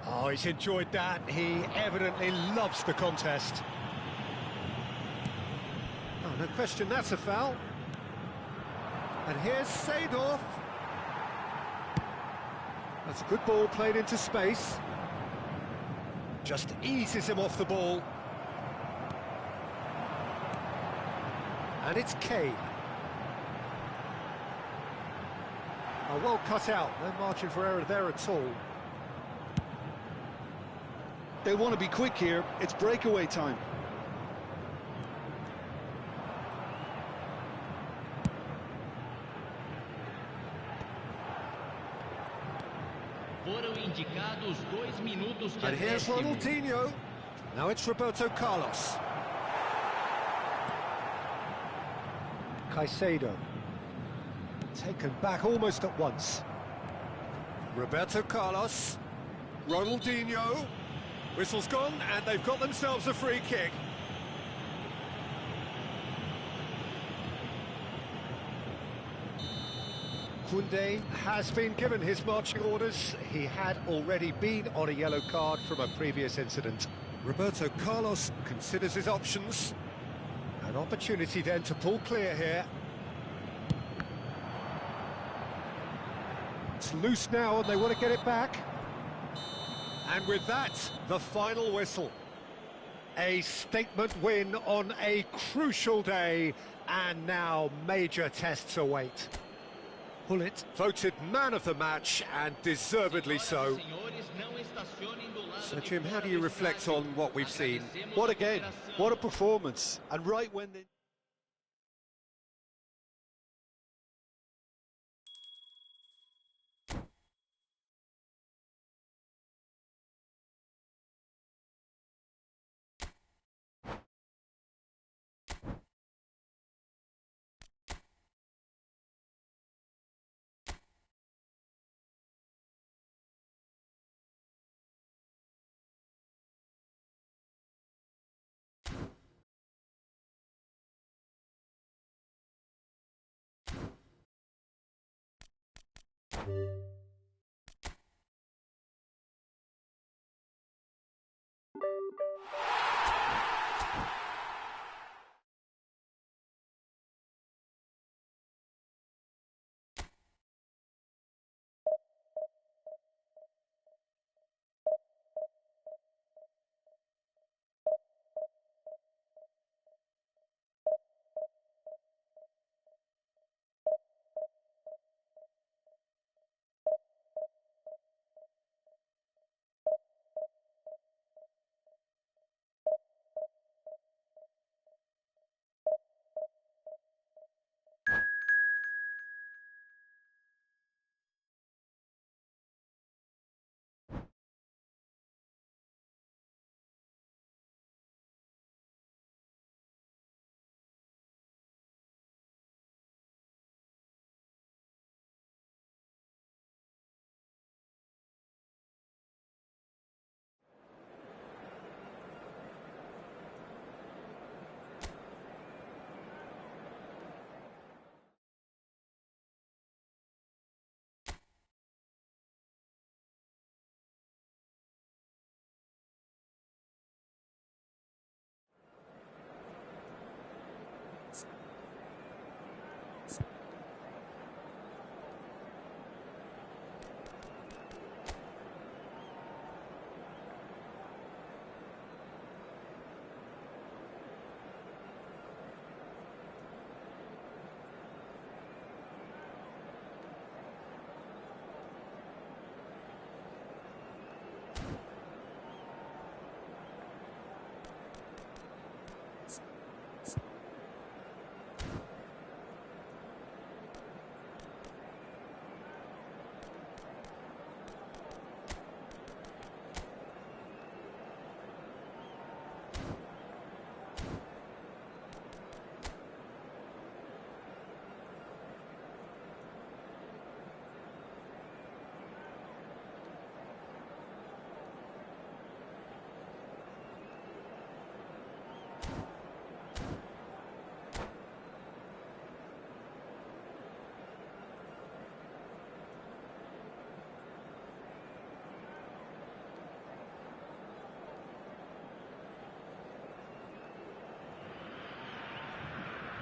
Oh, he's enjoyed that. He evidently loves the contest. Oh, no question, that's a foul. And here's Seedorf. That's a good ball played into space. Just eases him off the ball. And it's Kane. Oh, well cut out. No margin for error there at all. They want to be quick here. It's breakaway time. And here's Ronaldinho. Now it's Roberto Carlos. Caicedo. Taken back almost at once. Roberto Carlos. Ronaldinho. Whistle's gone, and they've got themselves a free kick. Koundé has been given his marching orders. He had already been on a yellow card from a previous incident. Roberto Carlos considers his options. An opportunity then to pull clear here. It's loose now and they want to get it back. And with that, the final whistle. A statement win on a crucial day, and now major tests await. Pullet voted man of the match, and deservedly so. So, Jim, how do you reflect on what we've seen? What a game, what a performance, and right when they...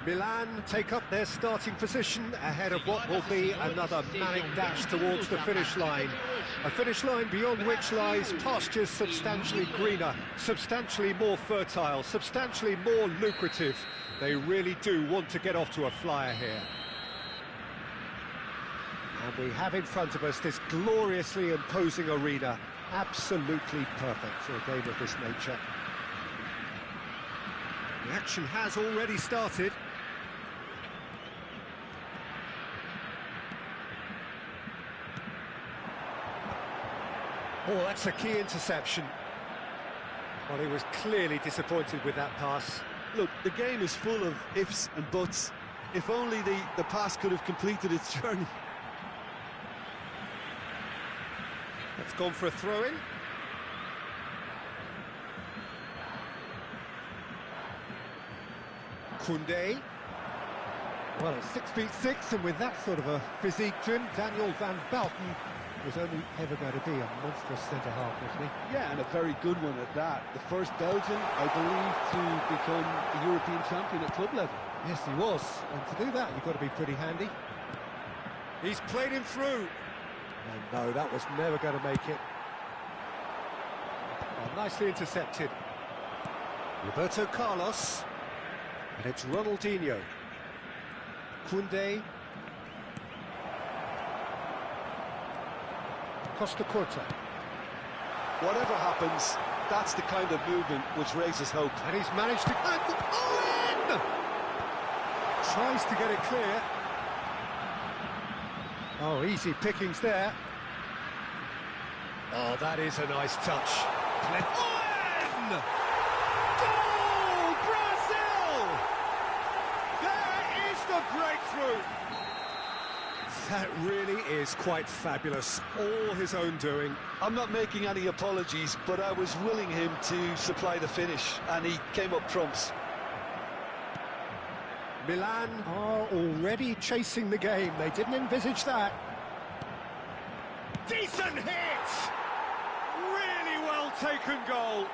Milan take up their starting position ahead of what will be another manic dash towards the finish line. A finish line beyond which lies pastures substantially greener, substantially more fertile, substantially more lucrative. They really do want to get off to a flyer here. And we have in front of us this gloriously imposing arena. Absolutely perfect for a game of this nature. The action has already started. Oh, that's a key interception. Well, he was clearly disappointed with that pass. Look, the game is full of ifs and buts. If only the pass could have completed its journey. That's gone for a throw-in. Koundé. Well, at 6'6", and with that sort of a physique, Jim, Daniel van Bouten was only ever going to be a monstrous centre-half, wasn't he? Yeah, and a very good one at that. The first Belgian, I believe, to become a European champion at club level. Yes, he was, and to do that, you've got to be pretty handy. He's played him through. And no, that was never going to make it. Oh, nicely intercepted. Roberto Carlos. And it's Ronaldinho. Koundé. Costa Curta. Whatever happens, that's the kind of movement which raises hope. And he's managed to... Owen! Tries to get it clear. Oh, easy pickings there. Oh, that is a nice touch. Owen! Goal, Brazil! There is the breakthrough. That really is quite fabulous. All his own doing. I'm not making any apologies, but I was willing him to supply the finish, and he came up trumps. Milan are already chasing the game. They didn't envisage that. Decent hit! Really well taken goal.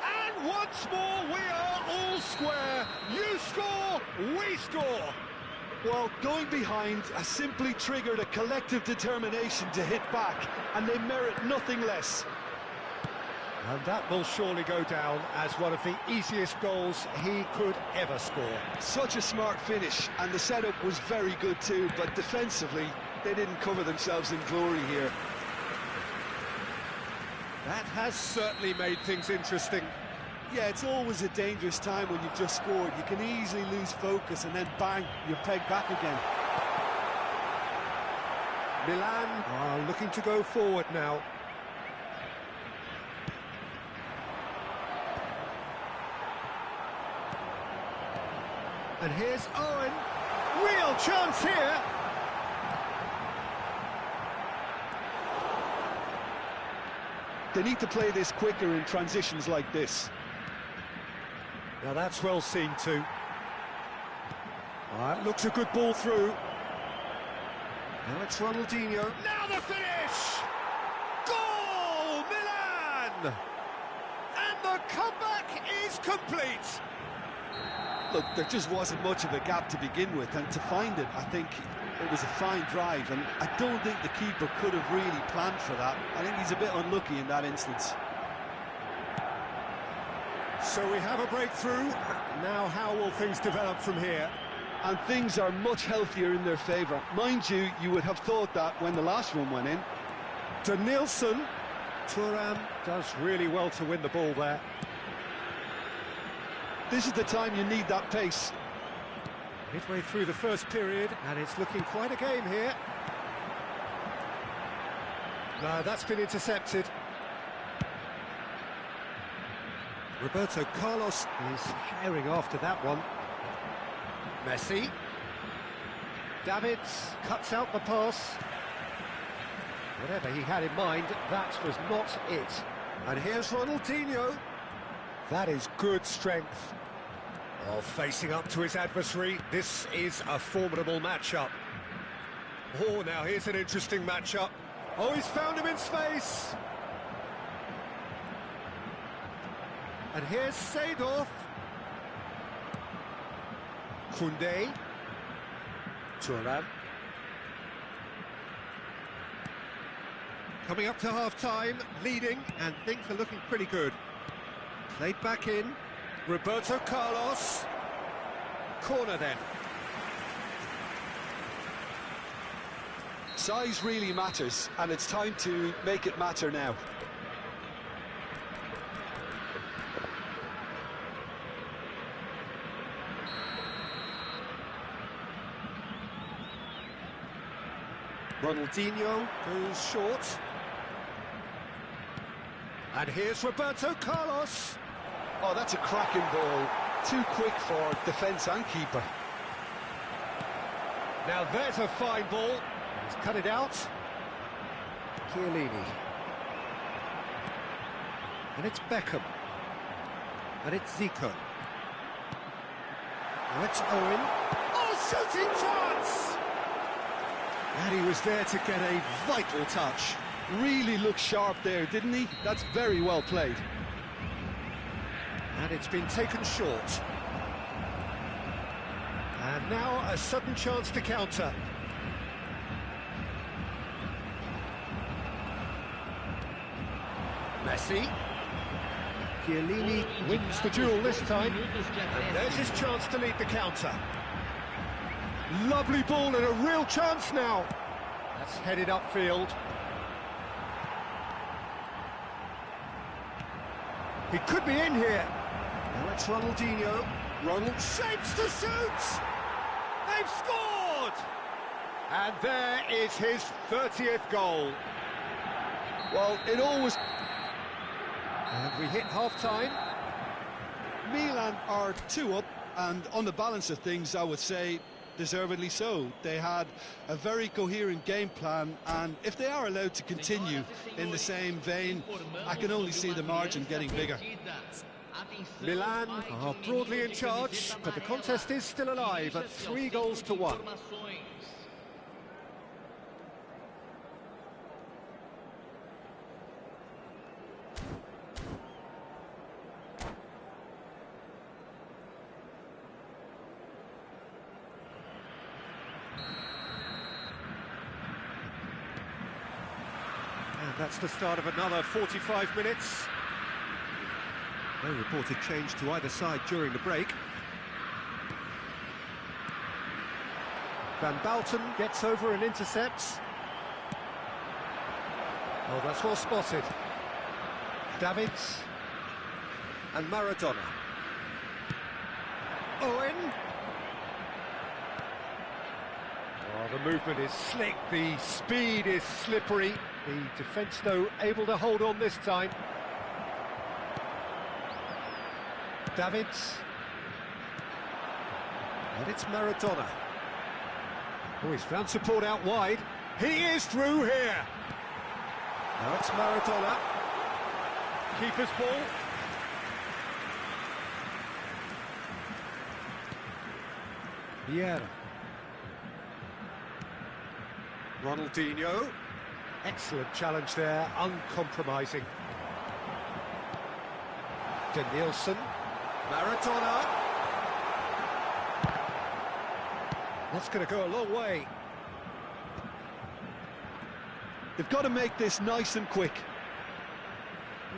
And once more, we are all square. You score, we score. Well, going behind has simply triggered a collective determination to hit back, and they merit nothing less. And that will surely go down as one of the easiest goals he could ever score. Such a smart finish, and the setup was very good too, but defensively, they didn't cover themselves in glory here. That has certainly made things interesting. Yeah, it's always a dangerous time when you've just scored. You can easily lose focus and then bang, you're pegged back again. Milan are looking to go forward now. And here's Owen. Real chance here. They need to play this quicker in transitions like this. Now that's well seen too. That looks a good ball through. Now it's Ronaldinho. Now the finish! Goal, Milan! And the comeback is complete. Look, there just wasn't much of a gap to begin with, and to find it, I think it was a fine drive, and I don't think the keeper could have really planned for that. I think he's a bit unlucky in that instance. So we have a breakthrough. Now how will things develop from here? And things are much healthier in their favour. Mind you, you would have thought that when the last one went in. To Nielsen. Thuram does really well to win the ball there. This is the time you need that pace. Midway through the first period, and it's looking quite a game here. No, that's been intercepted. Roberto Carlos is herring after that one. Messi. Davids cuts out the pass. Whatever he had in mind, that was not it. And here's Ronaldinho. That is good strength. Oh, facing up to his adversary, this is a formidable matchup. Oh, now here's an interesting matchup. Oh, he's found him in space. And here's Seedorf. Koundé. Thuram. Coming up to half-time, leading, and things are looking pretty good. Played back in. Roberto Carlos. Corner then. Size really matters, and it's time to make it matter now. Ronaldinho goes short. And here's Roberto Carlos. Oh, that's a cracking ball. Too quick for defence and keeper. Now there's a fine ball. He's cut it out. Chiellini. And it's Beckham. And it's Zico. Now it's Owen. Oh, a shooting chance! And he was there to get a vital touch. Really looked sharp there, didn't he? That's very well played. And it's been taken short. And now a sudden chance to counter. Messi. Chiellini wins the duel this time. And there's his chance to lead the counter. Lovely ball and a real chance now. That's headed upfield. He could be in here. Now it's Ronaldinho. Ronald shapes to shoot! They've scored! And there is his 30th goal. Well, it always... And we hit half-time. Milan are 2 up, and on the balance of things, I would say deservedly so. They had a very coherent game plan, and if they are allowed to continue in the same vein, I can only see the margin getting bigger. Milan are broadly in charge, but the contest is still alive at 3-1. And that's the start of another 45 minutes. No reported change to either side during the break. Van Bouten gets over and intercepts. Oh, that's well spotted. Davids and Maradona. Owen. Oh, the movement is slick, the speed is slippery. The defence, though, able to hold on this time. Davids. And it's Maradona. Oh, he's found support out wide. He is through here. Now it's Maradona. Keeper's ball. Vieira. Ronaldinho. Excellent challenge there, uncompromising. Danielson. Maradona. That's going to go a long way. They've got to make this nice and quick.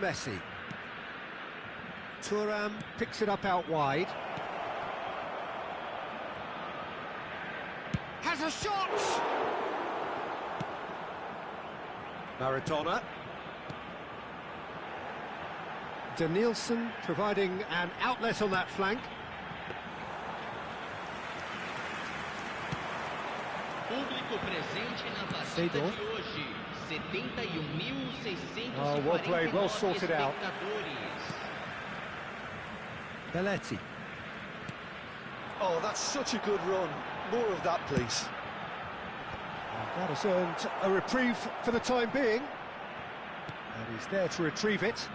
Messi. Thuram picks it up out wide. Has a shot! Maradona. Danielson providing an outlet on that flank. Público presente na partida de hoje. 71.640 Oh, well played, well sorted out. Belletti. Oh, that's such a good run. More of that, please. That has earned a reprieve for the time being. And he's there to retrieve it.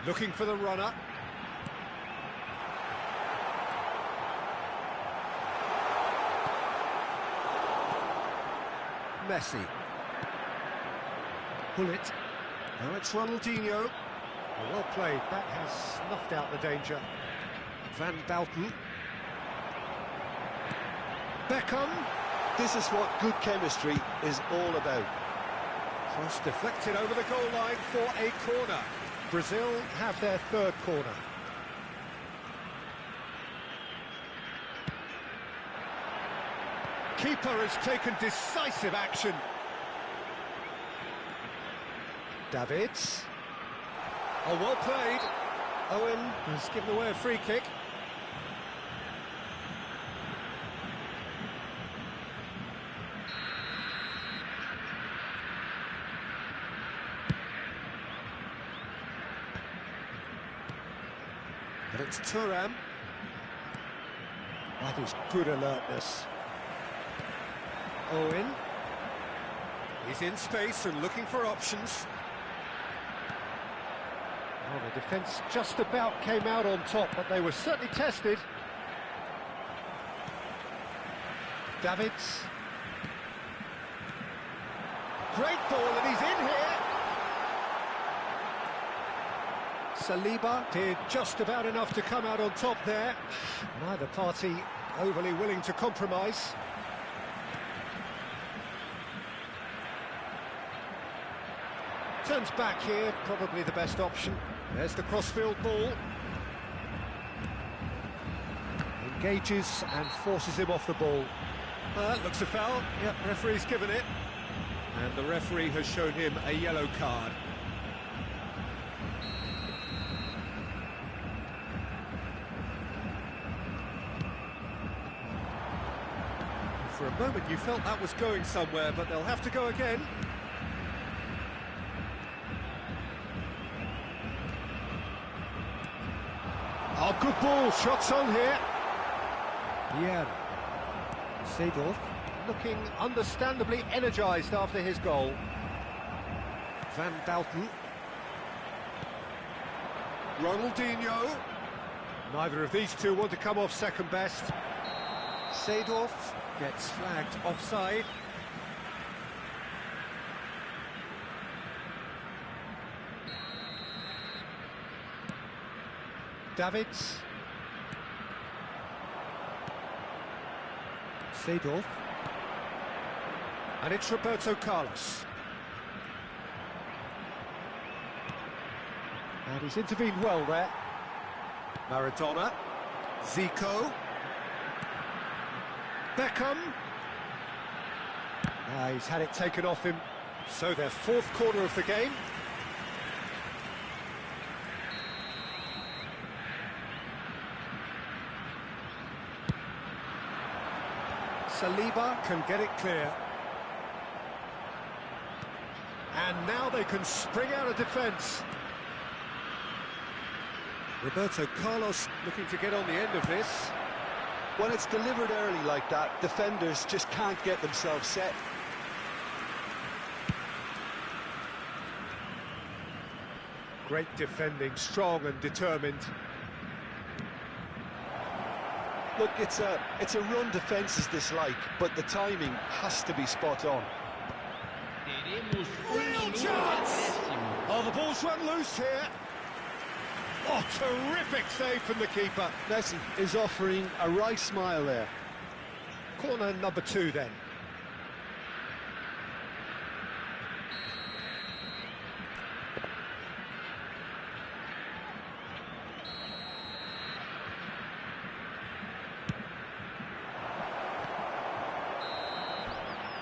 Looking for the runner. Messi. Pull it. Now it's Ronaldinho. Oh, well played. That has snuffed out the danger. Van Bouten. Beckham. This is what good chemistry is all about. Cross deflected over the goal line for a corner. Brazil have their third corner. Keeper has taken decisive action. Davids. Oh, well played. Owen has given away a free kick. And it's Thuram. That is good alertness. Owen. He's in space and looking for options. Oh, the defence just about came out on top, but they were certainly tested. Davids. Great ball, and he's in here. Saliba did just about enough to come out on top there. Neither party overly willing to compromise. Turns back here, probably the best option. There's the crossfield ball. Engages and forces him off the ball. That looks a foul. Yep, referee's given it. And the referee has shown him a yellow card. For a moment you felt that was going somewhere, but they'll have to go again. Oh, good ball, shots on here. Yeah. Seedorf looking understandably energised after his goal. Van Dalton. Ronaldinho. Neither of these two want to come off second best. Seedorf gets flagged offside. Davids. Seedorf. And it's Roberto Carlos. And he's intervened well there. Maradona. Zico. Beckham. He's had it taken off him. So their fourth corner of the game. Saliba can get it clear. And now they can spring out of defence. Roberto Carlos looking to get on the end of this. When it's delivered early like that, defenders just can't get themselves set. Great defending, strong and determined. Look, it's a run defence is dislike, but the timing has to be spot on. Real chance! Oh, the ball's run loose here. Oh, terrific save from the keeper. Messi is offering a wry smile there. Corner number 2 then.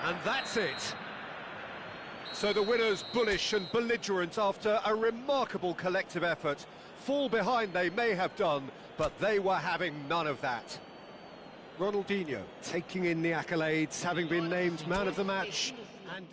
And that's it. So the winners bullish and belligerent after a remarkable collective effort. Fall behind they may have done, but they were having none of that. Ronaldinho taking in the accolades, having been named man of the match. And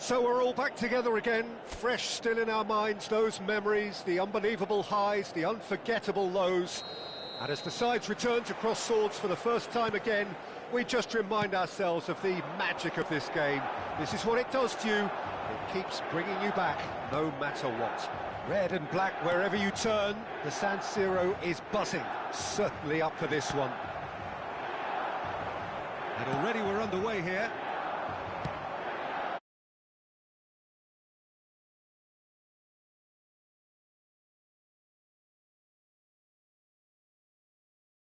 So we're all back together again, fresh still in our minds, those memories, the unbelievable highs, the unforgettable lows. And as the sides return to cross swords for the first time again, we just remind ourselves of the magic of this game. This is what it does to you. It keeps bringing you back, no matter what. Red and black wherever you turn, the San Siro is buzzing, certainly up for this one. And already we're underway here.